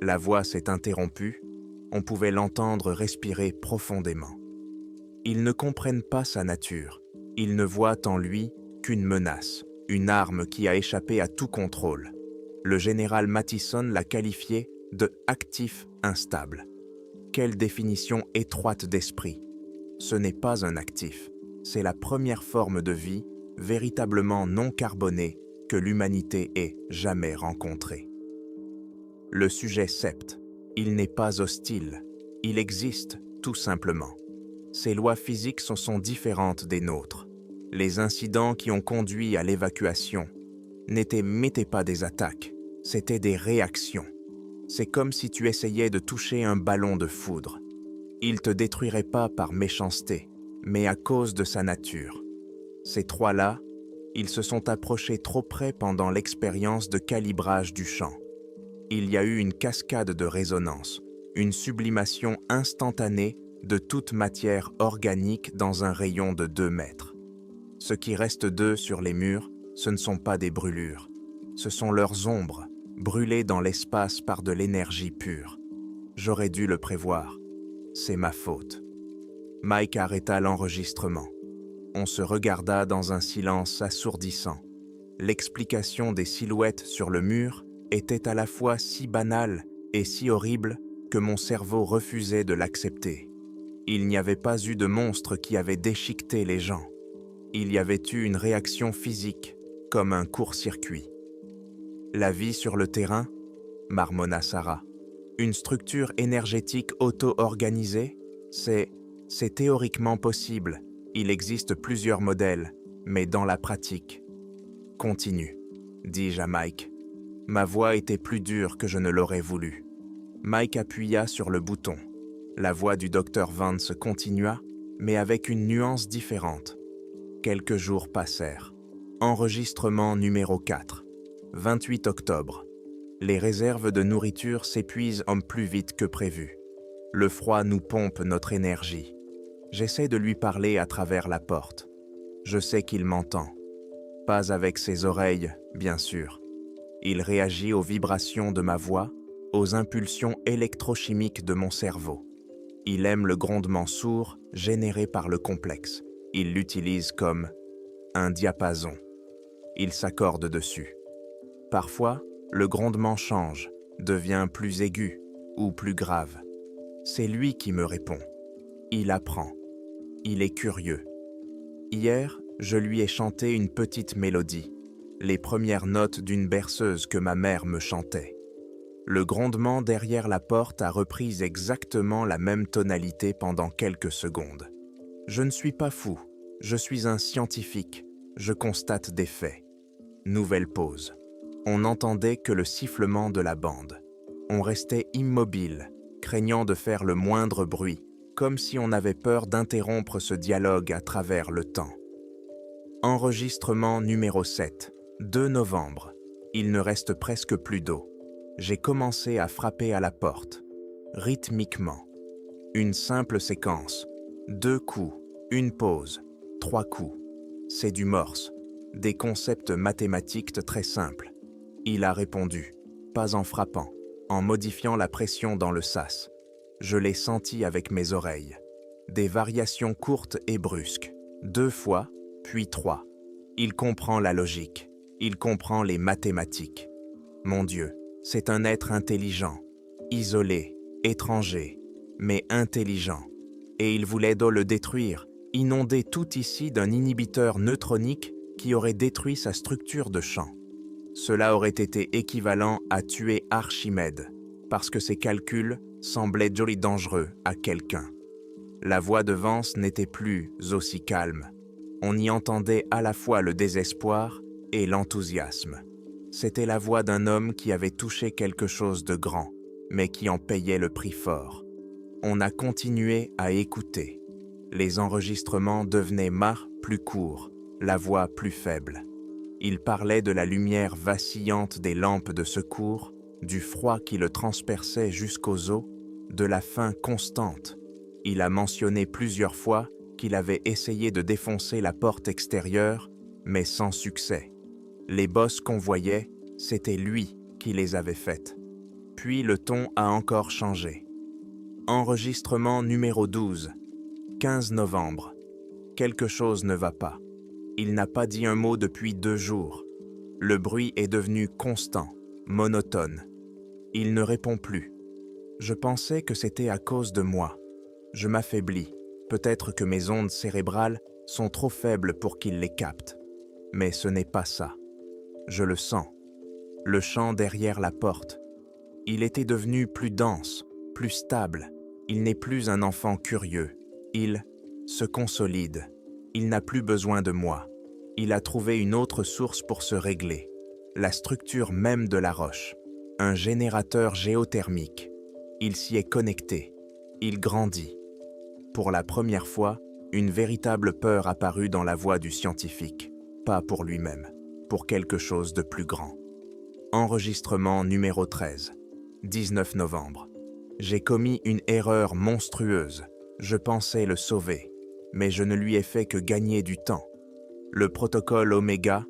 La voix s'est interrompue, on pouvait l'entendre respirer profondément. Ils ne comprennent pas sa nature, ils ne voient en lui qu'une menace, une arme qui a échappé à tout contrôle. Le général Mattison l'a qualifié de « actif instable ». Quelle définition étroite d'esprit! Ce n'est pas un actif, c'est la première forme de vie véritablement non carbonée que l'humanité ait jamais rencontrée. Le sujet sept, il n'est pas hostile, il existe tout simplement. Ses lois physiques sont différentes des nôtres. Les incidents qui ont conduit à l'évacuation n'étaient pas des attaques, c'étaient des réactions. C'est comme si tu essayais de toucher un ballon de foudre. Il ne te détruirait pas par méchanceté, mais à cause de sa nature. Ces trois-là, ils se sont approchés trop près pendant l'expérience de calibrage du champ. Il y a eu une cascade de résonance, une sublimation instantanée de toute matière organique dans un rayon de 2 mètres. Ce qui reste d'eux sur les murs, ce ne sont pas des brûlures, ce sont leurs ombres, brûlées dans l'espace par de l'énergie pure. J'aurais dû le prévoir. C'est ma faute. Mike arrêta l'enregistrement. On se regarda dans un silence assourdissant. L'explication des silhouettes sur le mur était à la fois si banale et si horrible que mon cerveau refusait de l'accepter. Il n'y avait pas eu de monstre qui avait déchiqueté les gens. Il y avait eu une réaction physique, comme un court-circuit. La vie sur le terrain, marmonna Sarah. Une structure énergétique auto-organisée, c'est théoriquement possible. Il existe plusieurs modèles, mais dans la pratique. Continue, dis-je à Mike. Ma voix était plus dure que je ne l'aurais voulu. Mike appuya sur le bouton. La voix du docteur Vance continua, mais avec une nuance différente. Quelques jours passèrent. Enregistrement numéro 4. 28 octobre. Les réserves de nourriture s'épuisent plus vite que prévu. Le froid nous pompe notre énergie. J'essaie de lui parler à travers la porte. Je sais qu'il m'entend. Pas avec ses oreilles, bien sûr. Il réagit aux vibrations de ma voix, aux impulsions électrochimiques de mon cerveau. Il aime le grondement sourd généré par le complexe. Il l'utilise comme un diapason. Il s'accorde dessus. Parfois, le grondement change, devient plus aigu ou plus grave. C'est lui qui me répond. Il apprend. Il est curieux. Hier, je lui ai chanté une petite mélodie, les premières notes d'une berceuse que ma mère me chantait. Le grondement derrière la porte a repris exactement la même tonalité pendant quelques secondes. Je ne suis pas fou, je suis un scientifique, je constate des faits. Nouvelle pause. On n'entendait que le sifflement de la bande. On restait immobile, craignant de faire le moindre bruit, comme si on avait peur d'interrompre ce dialogue à travers le temps. Enregistrement numéro 7, 2 novembre. Il ne reste presque plus d'eau. J'ai commencé à frapper à la porte, rythmiquement. Une simple séquence, 2 coups, une pause, 3 coups. C'est du morse, des concepts mathématiques très simples. Il a répondu, pas en frappant, en modifiant la pression dans le sas. Je l'ai senti avec mes oreilles. Des variations courtes et brusques, 2 fois, puis 3. Il comprend la logique, il comprend les mathématiques. Mon Dieu, c'est un être intelligent, isolé, étranger, mais intelligent. Et il voulait le détruire, inonder tout ici d'un inhibiteur neutronique qui aurait détruit sa structure de champ. Cela aurait été équivalent à tuer Archimède, parce que ses calculs semblaient jolly dangereux à quelqu'un. La voix de Vance n'était plus aussi calme. On y entendait à la fois le désespoir et l'enthousiasme. C'était la voix d'un homme qui avait touché quelque chose de grand, mais qui en payait le prix fort. On a continué à écouter. Les enregistrements devenaient plus courts, la voix plus faible. Il parlait de la lumière vacillante des lampes de secours, du froid qui le transperçait jusqu'aux os, de la faim constante. Il a mentionné plusieurs fois qu'il avait essayé de défoncer la porte extérieure, mais sans succès. Les bosses qu'on voyait, c'était lui qui les avait faites. Puis le ton a encore changé. Enregistrement numéro 12, 15 novembre. Quelque chose ne va pas. Il n'a pas dit un mot depuis 2 jours. Le bruit est devenu constant, monotone. Il ne répond plus. Je pensais que c'était à cause de moi. Je m'affaiblis. Peut-être que mes ondes cérébrales sont trop faibles pour qu'il les capte. Mais ce n'est pas ça. Je le sens. Le chant derrière la porte. Il était devenu plus dense, plus stable. Il n'est plus un enfant curieux. Il se consolide. Il n'a plus besoin de moi. Il a trouvé une autre source pour se régler. La structure même de la roche. Un générateur géothermique. Il s'y est connecté. Il grandit. Pour la première fois, une véritable peur apparut dans la voix du scientifique. Pas pour lui-même, pour quelque chose de plus grand. Enregistrement numéro 13, 19 novembre. J'ai commis une erreur monstrueuse. Je pensais le sauver, mais je ne lui ai fait que gagner du temps. Le protocole Oméga,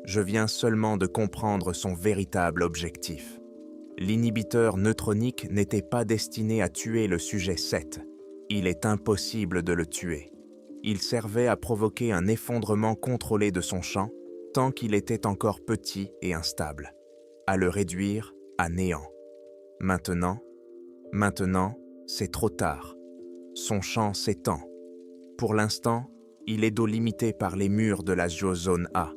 je viens seulement de comprendre son véritable objectif. L'inhibiteur neutronique n'était pas destiné à tuer le sujet 7. Il est impossible de le tuer. Il servait à provoquer un effondrement contrôlé de son champ tant qu'il était encore petit et instable, à le réduire à néant. Maintenant, c'est trop tard. Son champ s'étend. Pour l'instant, il est limité par les murs de la géozone A,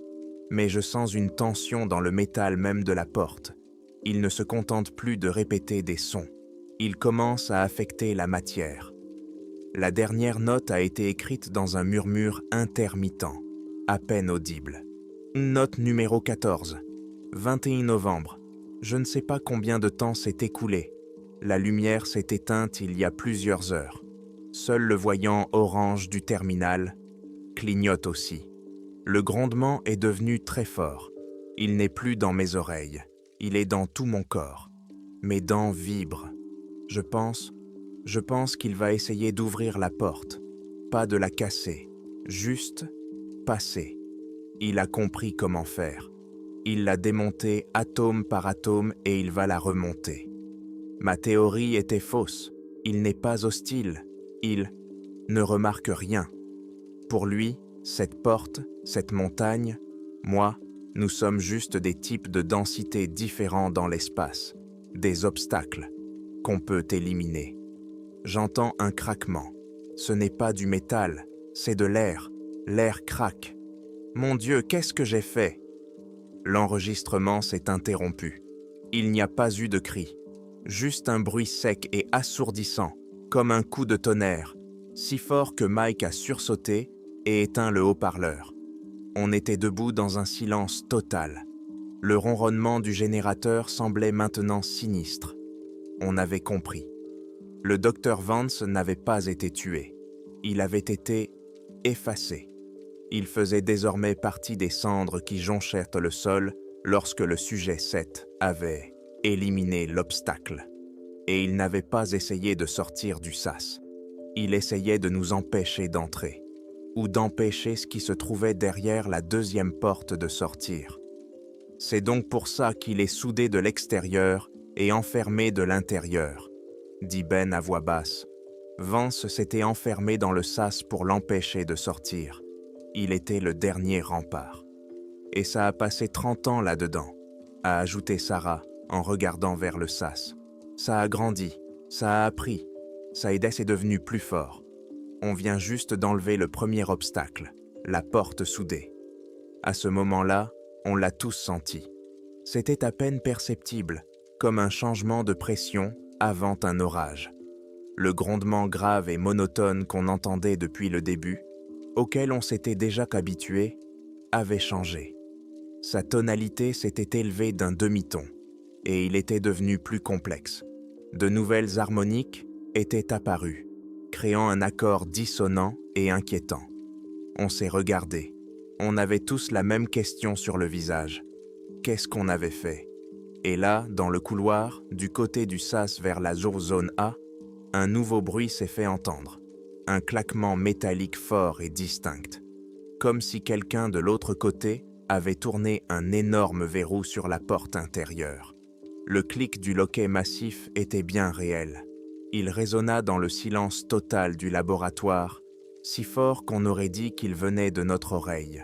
mais je sens une tension dans le métal même de la porte. Il ne se contente plus de répéter des sons. Il commence à affecter la matière. La dernière note a été écrite dans un murmure intermittent, à peine audible. Note numéro 14, 21 novembre. Je ne sais pas combien de temps s'est écoulé. La lumière s'est éteinte il y a plusieurs heures. Seul le voyant orange du terminal clignote aussi. Le grondement est devenu très fort. Il n'est plus dans mes oreilles. Il est dans tout mon corps. Mes dents vibrent. Je pense qu'il va essayer d'ouvrir la porte. pas de la casser, juste passer. Il a compris comment faire. Il l'a démontée atome par atome et il va la remonter. Ma théorie était fausse. Il n'est pas hostile. Il ne remarque rien. Pour lui, cette porte, cette montagne, moi, nous sommes juste des types de densité différents dans l'espace, des obstacles qu'on peut éliminer. J'entends un craquement. Ce n'est pas du métal, c'est de l'air. L'air craque. Mon Dieu, qu'est-ce que j'ai fait? L'enregistrement s'est interrompu. Il n'y a pas eu de cri. Juste un bruit sec et assourdissant, comme un coup de tonnerre, si fort que Mike a sursauté et éteint le haut-parleur. On était debout dans un silence total. Le ronronnement du générateur semblait maintenant sinistre. On avait compris. Le docteur Vance n'avait pas été tué. Il avait été effacé. Il faisait désormais partie des cendres qui jonchèrent le sol lorsque le sujet 7 avait éliminé l'obstacle. Et il n'avait pas essayé de sortir du sas. Il essayait de nous empêcher d'entrer, ou d'empêcher ce qui se trouvait derrière la deuxième porte de sortir. C'est donc pour ça qu'il est soudé de l'extérieur et enfermé de l'intérieur, dit Ben à voix basse. Vance s'était enfermé dans le sas pour l'empêcher de sortir. Il était le dernier rempart. Et ça a passé 30 ans là-dedans, a ajouté Sarah en regardant vers le sas. Ça a grandi, ça a appris, Saïdès est devenu plus fort. On vient juste d'enlever le premier obstacle, la porte soudée. À ce moment-là, on l'a tous senti. C'était à peine perceptible, comme un changement de pression avant un orage. Le grondement grave et monotone qu'on entendait depuis le début, auquel on s'était déjà habitué, avait changé. Sa tonalité s'était élevée d'un demi-ton, et il était devenu plus complexe. De nouvelles harmoniques étaient apparues, créant un accord dissonant et inquiétant. On s'est regardé. On avait tous la même question sur le visage. Qu'est-ce qu'on avait fait? Et là, dans le couloir, du côté du sas vers la zone A, un nouveau bruit s'est fait entendre. Un claquement métallique fort et distinct. Comme si quelqu'un de l'autre côté avait tourné un énorme verrou sur la porte intérieure. Le clic du loquet massif était bien réel. Il résonna dans le silence total du laboratoire, si fort qu'on aurait dit qu'il venait de notre oreille.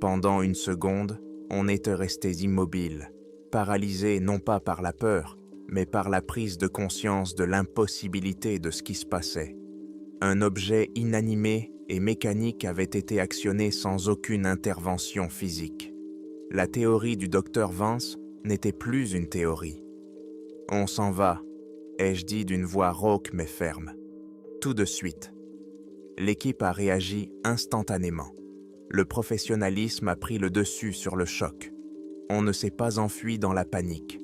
Pendant une seconde, on était restés immobiles, paralysés non pas par la peur, mais par la prise de conscience de l'impossibilité de ce qui se passait. Un objet inanimé et mécanique avait été actionné sans aucune intervention physique. La théorie du docteur Vance n'était plus une théorie. « On s'en va », ai-je dit d'une voix rauque mais ferme. Tout de suite. L'équipe a réagi instantanément. Le professionnalisme a pris le dessus sur le choc. On ne s'est pas enfui dans la panique.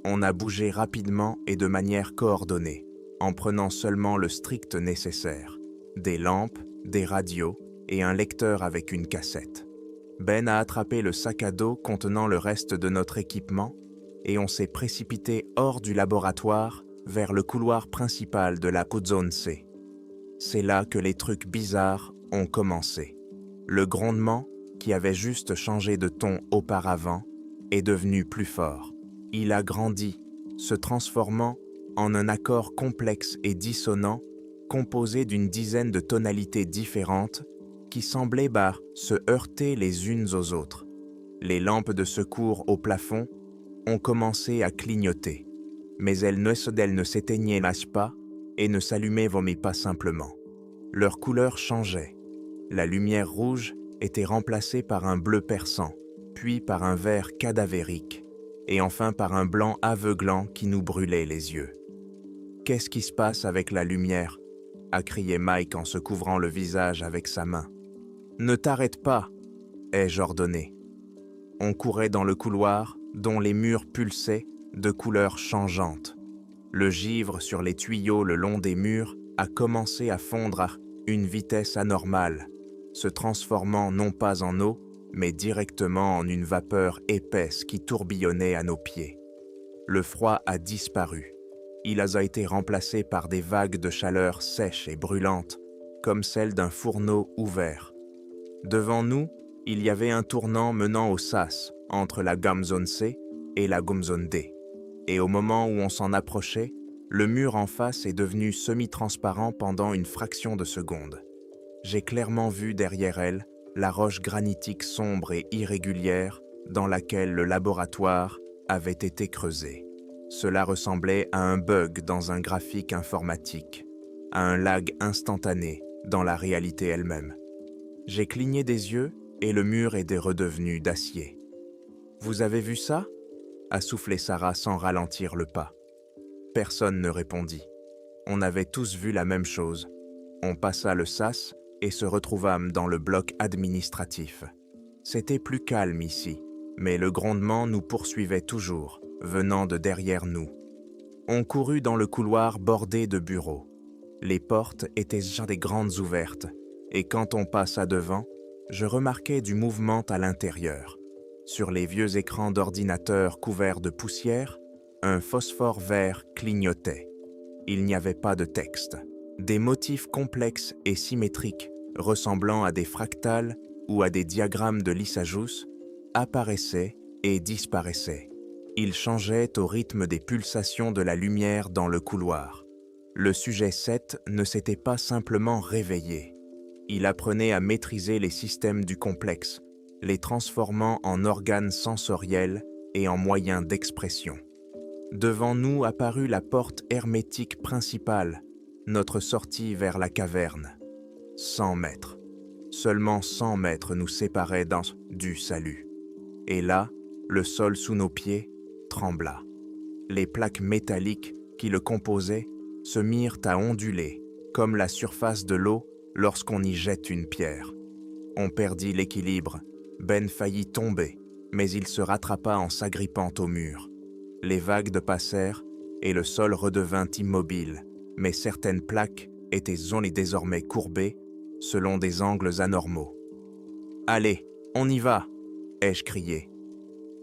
On a bougé rapidement et de manière coordonnée, en prenant seulement le strict nécessaire. Des lampes, des radios et un lecteur avec une cassette. Ben a attrapé le sac à dos contenant le reste de notre équipement et on s'est précipité hors du laboratoire vers le couloir principal de la zone C. C'est là que les trucs bizarres ont commencé. Le grondement, qui avait juste changé de ton auparavant, est devenu plus fort. Il a grandi, se transformant en un accord complexe et dissonant, composé d'une dizaine de tonalités différentes qui semblaient se heurter les unes aux autres. Les lampes de secours au plafond ont commencé à clignoter, mais elles ne s'éteignaient pas et ne s'allumaient pas simplement. Leur couleur changeait. La lumière rouge était remplacée par un bleu perçant, puis par un vert cadavérique, et enfin par un blanc aveuglant qui nous brûlait les yeux. « Qu'est-ce qui se passe avec la lumière ?» a crié Mike en se couvrant le visage avec sa main. « Ne t'arrête pas !» ai-je ordonné. On courait dans le couloir, dont les murs pulsaient, de couleurs changeantes. Le givre sur les tuyaux le long des murs a commencé à fondre à une vitesse anormale, se transformant non pas en eau, mais directement en une vapeur épaisse qui tourbillonnait à nos pieds. Le froid a disparu. Il a été remplacé par des vagues de chaleur sèches et brûlantes, comme celle d'un fourneau ouvert. Devant nous, il y avait un tournant menant au sas, entre la Gamzone C et la Gamzone D. Et au moment où on s'en approchait, le mur en face est devenu semi-transparent pendant une fraction de seconde. J'ai clairement vu derrière elle la roche granitique sombre et irrégulière dans laquelle le laboratoire avait été creusé. Cela ressemblait à un bug dans un graphique informatique, à un lag instantané dans la réalité elle-même. J'ai cligné des yeux et le mur était redevenu d'acier. « Vous avez vu ça ?» a soufflé Sarah sans ralentir le pas. Personne ne répondit. On avait tous vu la même chose. On passa le sas et se retrouvâmes dans le bloc administratif. C'était plus calme ici, mais le grondement nous poursuivait toujours, venant de derrière nous. On courut dans le couloir bordé de bureaux. Les portes étaient des grandes ouvertes, et quand on passa devant, je remarquai du mouvement à l'intérieur. Sur les vieux écrans d'ordinateur couverts de poussière, un phosphore vert clignotait. Il n'y avait pas de texte. Des motifs complexes et symétriques, ressemblant à des fractales ou à des diagrammes de Lissajous, apparaissaient et disparaissaient. Ils changeaient au rythme des pulsations de la lumière dans le couloir. Le sujet 7 ne s'était pas simplement réveillé. Il apprenait à maîtriser les systèmes du complexe, les transformant en organes sensoriels et en moyens d'expression. Devant nous apparut la porte hermétique principale, notre sortie vers la caverne. 100 mètres. Seulement 100 mètres nous séparaient du salut. Et là, le sol sous nos pieds trembla. Les plaques métalliques qui le composaient se mirent à onduler, comme la surface de l'eau lorsqu'on y jette une pierre. On perdit l'équilibre. Ben faillit tomber, mais il se rattrapa en s'agrippant au mur. Les vagues passèrent et le sol redevint immobile, mais certaines plaques étaient désormais courbées selon des angles anormaux. « Allez, on y va !» ai-je crié.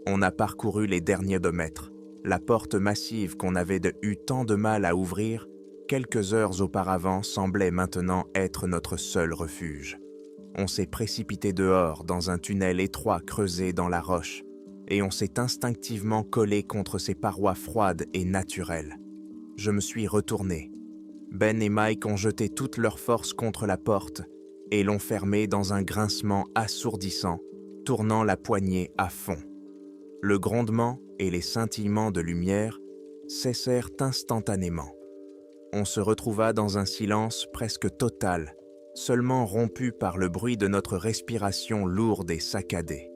On a parcouru les derniers 2 mètres. La porte massive qu'on avait eu tant de mal à ouvrir quelques heures auparavant semblait maintenant être notre seul refuge. On s'est précipité dehors dans un tunnel étroit creusé dans la roche, et on s'est instinctivement collé contre ces parois froides et naturelles. Je me suis retourné. Ben et Mike ont jeté toute leur force contre la porte et l'ont fermée dans un grincement assourdissant, tournant la poignée à fond. Le grondement et les scintillements de lumière cessèrent instantanément. On se retrouva dans un silence presque total, seulement rompu par le bruit de notre respiration lourde et saccadée.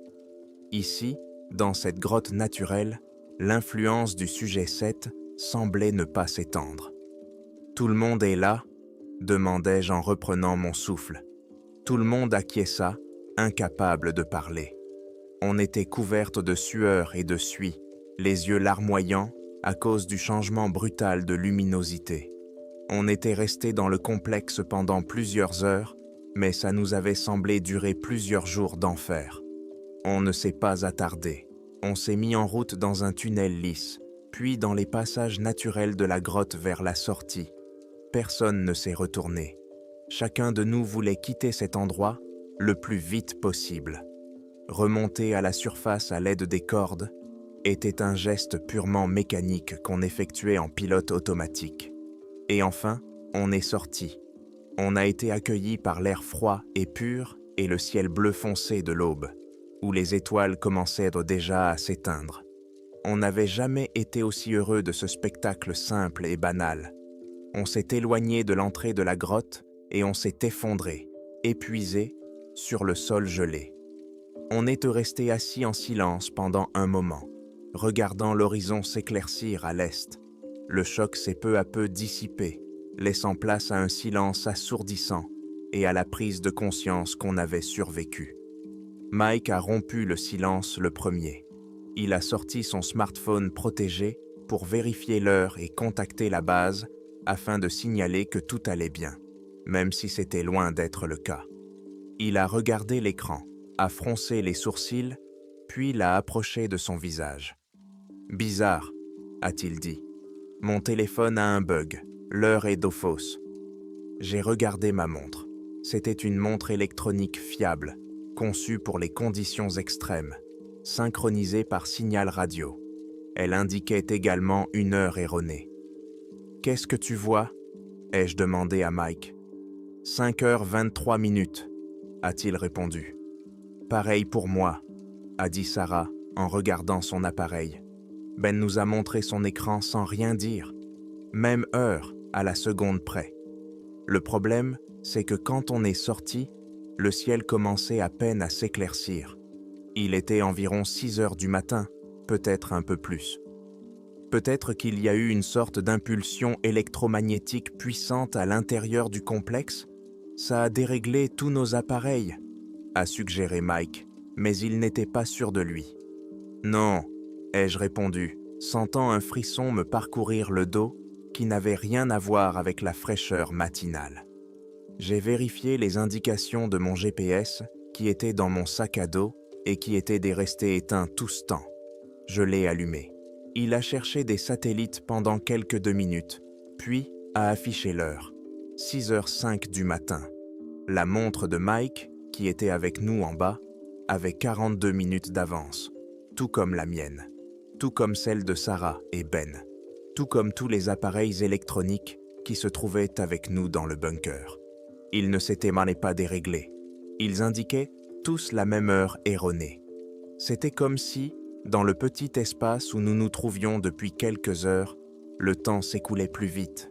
Ici, dans cette grotte naturelle, l'influence du sujet 7 semblait ne pas s'étendre. « Tout le monde est là ?» demandai-je en reprenant mon souffle. Tout le monde acquiesça, incapable de parler. On était couverte de sueur et de suie, les yeux larmoyants à cause du changement brutal de luminosité. On était resté dans le complexe pendant plusieurs heures, mais ça nous avait semblé durer plusieurs jours d'enfer. On ne s'est pas attardé. On s'est mis en route dans un tunnel lisse, puis dans les passages naturels de la grotte vers la sortie. Personne ne s'est retourné. Chacun de nous voulait quitter cet endroit le plus vite possible. Remonter à la surface à l'aide des cordes était un geste purement mécanique qu'on effectuait en pilote automatique. Et enfin, on est sorti. On a été accueillis par l'air froid et pur et le ciel bleu foncé de l'aube, où les étoiles commençaient déjà à s'éteindre. On n'avait jamais été aussi heureux de ce spectacle simple et banal. On s'est éloigné de l'entrée de la grotte et on s'est effondré, épuisé, sur le sol gelé. On est resté assis en silence pendant un moment, regardant l'horizon s'éclaircir à l'est. Le choc s'est peu à peu dissipé, laissant place à un silence assourdissant et à la prise de conscience qu'on avait survécu. Mike a rompu le silence le premier. Il a sorti son smartphone protégé pour vérifier l'heure et contacter la base afin de signaler que tout allait bien, même si c'était loin d'être le cas. Il a regardé l'écran, a froncé les sourcils, puis l'a approché de son visage. « Bizarre, a-t-il dit. Mon téléphone a un bug, l'heure est d'eau fausse. » J'ai regardé ma montre. C'était une montre électronique fiable, conçue pour les conditions extrêmes, synchronisée par signal radio. Elle indiquait également une heure erronée. « Qu'est-ce que tu vois ?» ai-je demandé à Mike. « 5h23, a-t-il répondu. « Pareil pour moi, a dit Sarah en regardant son appareil. Ben nous a montré son écran sans rien dire, même heure à la seconde près. Le problème, c'est que quand on est sorti, le ciel commençait à peine à s'éclaircir. Il était environ 6h du matin, peut-être un peu plus. Peut-être qu'il y a eu une sorte d'impulsion électromagnétique puissante à l'intérieur du complexe. Ça a déréglé tous nos appareils, a suggéré Mike, mais il n'était pas sûr de lui. Non, ai-je répondu, sentant un frisson me parcourir le dos qui n'avait rien à voir avec la fraîcheur matinale. J'ai vérifié les indications de mon GPS qui était dans mon sac à dos et qui était resté éteint tout ce temps. Je l'ai allumé. Il a cherché des satellites pendant quelques 2 minutes, puis a affiché l'heure, 6h05 du matin. La montre de Mike, qui était avec nous en bas, avait 42 minutes d'avance, tout comme la mienne, tout comme celle de Sarah et Ben, tout comme tous les appareils électroniques qui se trouvaient avec nous dans le bunker. Ils ne s'étaient pas déréglés. Ils indiquaient tous la même heure erronée. C'était comme si, dans le petit espace où nous nous trouvions depuis quelques heures, le temps s'écoulait plus vite.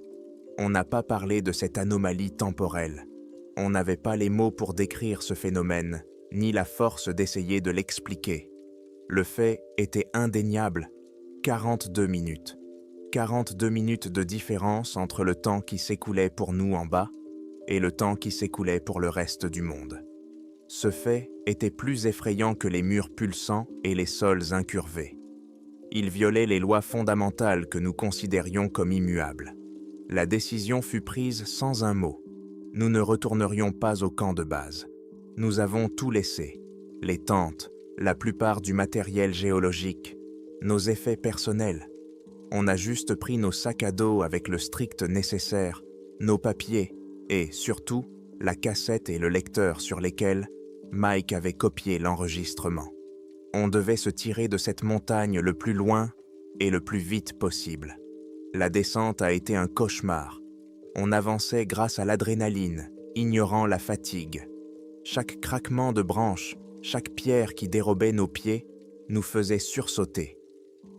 On n'a pas parlé de cette anomalie temporelle. On n'avait pas les mots pour décrire ce phénomène, ni la force d'essayer de l'expliquer. Le fait était indéniable. 42 minutes. 42 minutes de différence entre le temps qui s'écoulait pour nous en bas et le temps qui s'écoulait pour le reste du monde. Ce fait était plus effrayant que les murs pulsants et les sols incurvés. Il violait les lois fondamentales que nous considérions comme immuables. La décision fut prise sans un mot. Nous ne retournerions pas au camp de base. Nous avons tout laissé. Les tentes, la plupart du matériel géologique, nos effets personnels. On a juste pris nos sacs à dos avec le strict nécessaire, nos papiers et, surtout, la cassette et le lecteur sur lesquels Mike avait copié l'enregistrement. On devait se tirer de cette montagne le plus loin et le plus vite possible. La descente a été un cauchemar. On avançait grâce à l'adrénaline, ignorant la fatigue. Chaque craquement de branche, chaque pierre qui dérobait nos pieds, nous faisait sursauter.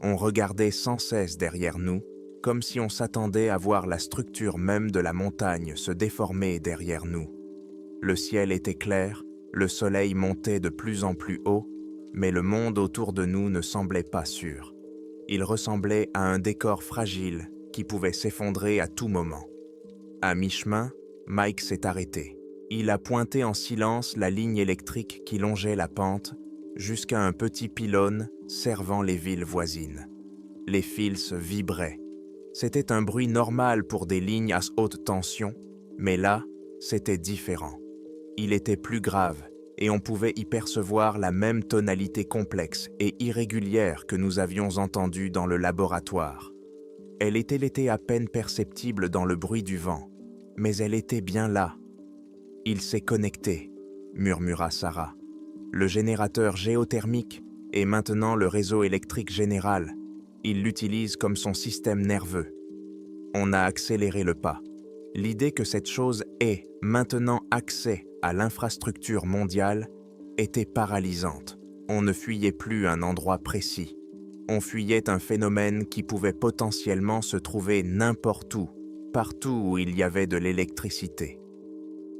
On regardait sans cesse derrière nous, comme si on s'attendait à voir la structure même de la montagne se déformer derrière nous. Le ciel était clair, le soleil montait de plus en plus haut, mais le monde autour de nous ne semblait pas sûr. Il ressemblait à un décor fragile qui pouvait s'effondrer à tout moment. À mi-chemin, Mike s'est arrêté. Il a pointé en silence la ligne électrique qui longeait la pente jusqu'à un petit pylône servant les villes voisines. Les fils vibraient. C'était un bruit normal pour des lignes à haute tension, mais là, c'était différent. Il était plus grave et on pouvait y percevoir la même tonalité complexe et irrégulière que nous avions entendue dans le laboratoire. Elle était à peine perceptible dans le bruit du vent, mais elle était bien là. « Il s'est connecté », murmura Sarah. « Le générateur géothermique est maintenant le réseau électrique général. Il l'utilise comme son système nerveux. » On a accéléré le pas. L'idée que cette chose ait maintenant accès à l'infrastructure mondiale était paralysante. On ne fuyait plus un endroit précis. On fuyait un phénomène qui pouvait potentiellement se trouver n'importe où, partout où il y avait de l'électricité.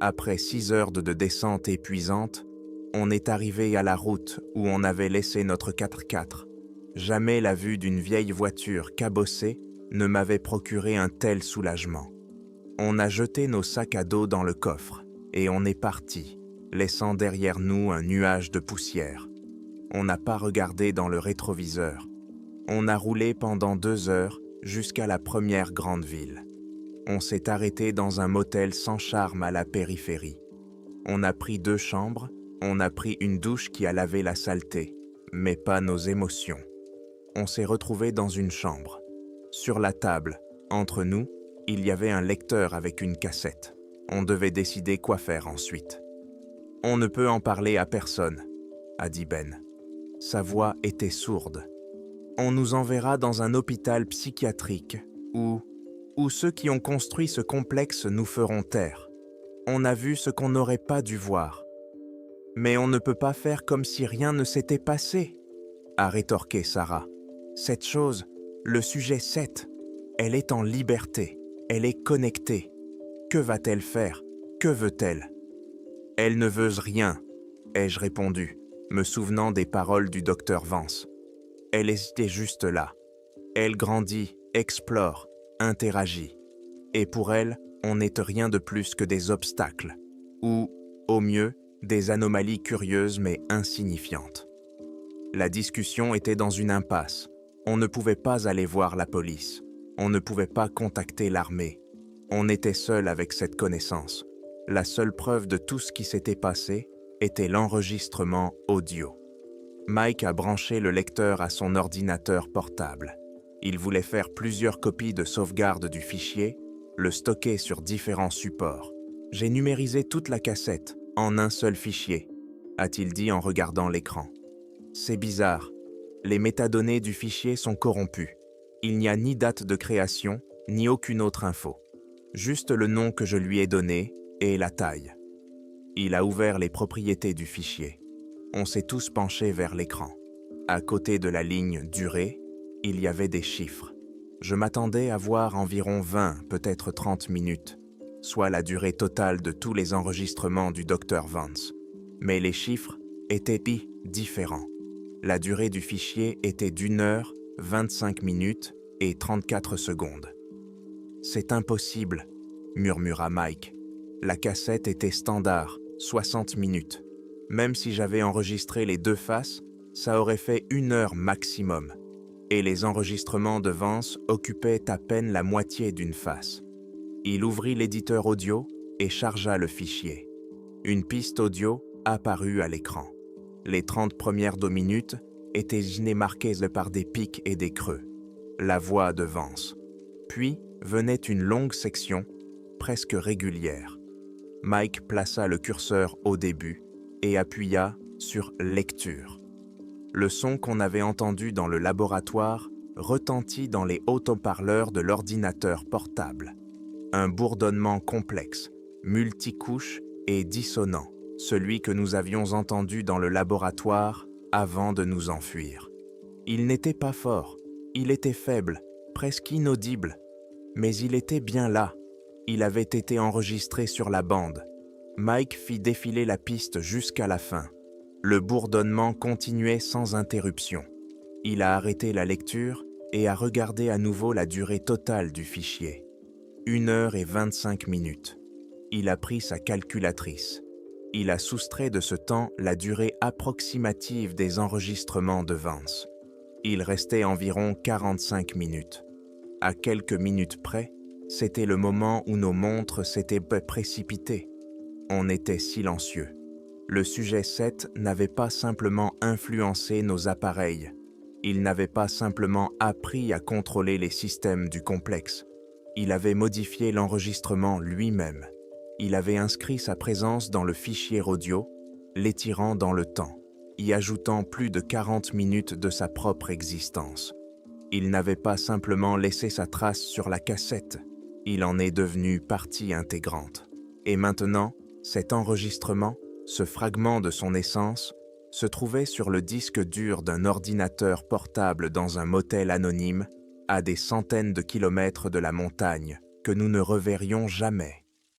Après 6 heures de descente épuisante, on est arrivé à la route où on avait laissé notre 4x4. Jamais la vue d'une vieille voiture cabossée ne m'avait procuré un tel soulagement. On a jeté nos sacs à dos dans le coffre et on est parti, laissant derrière nous un nuage de poussière. On n'a pas regardé dans le rétroviseur. On a roulé pendant 2 heures jusqu'à la première grande ville. On s'est arrêté dans un motel sans charme à la périphérie. On a pris 2 chambres, on a pris une douche qui a lavé la saleté, mais pas nos émotions. On s'est retrouvé dans une chambre. Sur la table, entre nous, il y avait un lecteur avec une cassette. On devait décider quoi faire ensuite. « On ne peut en parler à personne », a dit Ben. Sa voix était sourde. « On nous enverra dans un hôpital psychiatrique où ceux qui ont construit ce complexe nous feront taire. On a vu ce qu'on n'aurait pas dû voir. Mais on ne peut pas faire comme si rien ne s'était passé, a rétorqué Sarah. Cette chose, le sujet 7, elle est en liberté, elle est connectée. Que va-t-elle faire? Que veut-elle? Elle ne veut rien, ai-je répondu, me souvenant des paroles du docteur Vance. Elle était juste là. Elle grandit, explore, interagit. Et pour elle, on n'est rien de plus que des obstacles, ou, au mieux, des anomalies curieuses mais insignifiantes. La discussion était dans une impasse. On ne pouvait pas aller voir la police. On ne pouvait pas contacter l'armée. On était seul avec cette connaissance. La seule preuve de tout ce qui s'était passé était l'enregistrement audio. Mike a branché le lecteur à son ordinateur portable. Il voulait faire plusieurs copies de sauvegarde du fichier, le stocker sur différents supports. « J'ai numérisé toute la cassette en un seul fichier », a-t-il dit en regardant l'écran. « C'est bizarre. Les métadonnées du fichier sont corrompues. Il n'y a ni date de création, ni aucune autre info. Juste le nom que je lui ai donné et la taille. » Il a ouvert les propriétés du fichier. On s'est tous penchés vers l'écran. À côté de la ligne « Durée », il y avait des chiffres. Je m'attendais à voir environ 20, peut-être 30 minutes, soit la durée totale de tous les enregistrements du Dr Vance. Mais les chiffres étaient différents. La durée du fichier était d'1 heure, 25 minutes et 34 secondes. « C'est impossible », murmura Mike. La cassette était standard, 60 minutes. Même si j'avais enregistré les deux faces, ça aurait fait 1 heure maximum. Et les enregistrements de Vance occupaient à peine la moitié d'une face. Il ouvrit l'éditeur audio et chargea le fichier. Une piste audio apparut à l'écran. Les 30 premières minutes étaient marquées par des pics et des creux. La voix de Vance. Puis venait une longue section, presque régulière. Mike plaça le curseur au début et appuya sur « Lecture ». Le son qu'on avait entendu dans le laboratoire retentit dans les haut-parleurs de l'ordinateur portable. Un bourdonnement complexe, multicouche et dissonant, celui que nous avions entendu dans le laboratoire avant de nous enfuir. Il n'était pas fort, il était faible, presque inaudible, mais il était bien là. Il avait été enregistré sur la bande. Mike fit défiler la piste jusqu'à la fin. Le bourdonnement continuait sans interruption. Il a arrêté la lecture et a regardé à nouveau la durée totale du fichier. 1 heure et 25 minutes. Il a pris sa calculatrice. Il a soustrait de ce temps la durée approximative des enregistrements de Vance. Il restait environ 45 minutes. À quelques minutes près, c'était le moment où nos montres s'étaient précipitées. On était silencieux. Le sujet 7 n'avait pas simplement influencé nos appareils. Il n'avait pas simplement appris à contrôler les systèmes du complexe. Il avait modifié l'enregistrement lui-même. Il avait inscrit sa présence dans le fichier audio, l'étirant dans le temps, y ajoutant plus de 40 minutes de sa propre existence. Il n'avait pas simplement laissé sa trace sur la cassette. Il en est devenu partie intégrante. Et maintenant, cet enregistrement, ce fragment de son essence, se trouvait sur le disque dur d'un ordinateur portable dans un motel anonyme, à des centaines de kilomètres de la montagne, que nous ne reverrions jamais.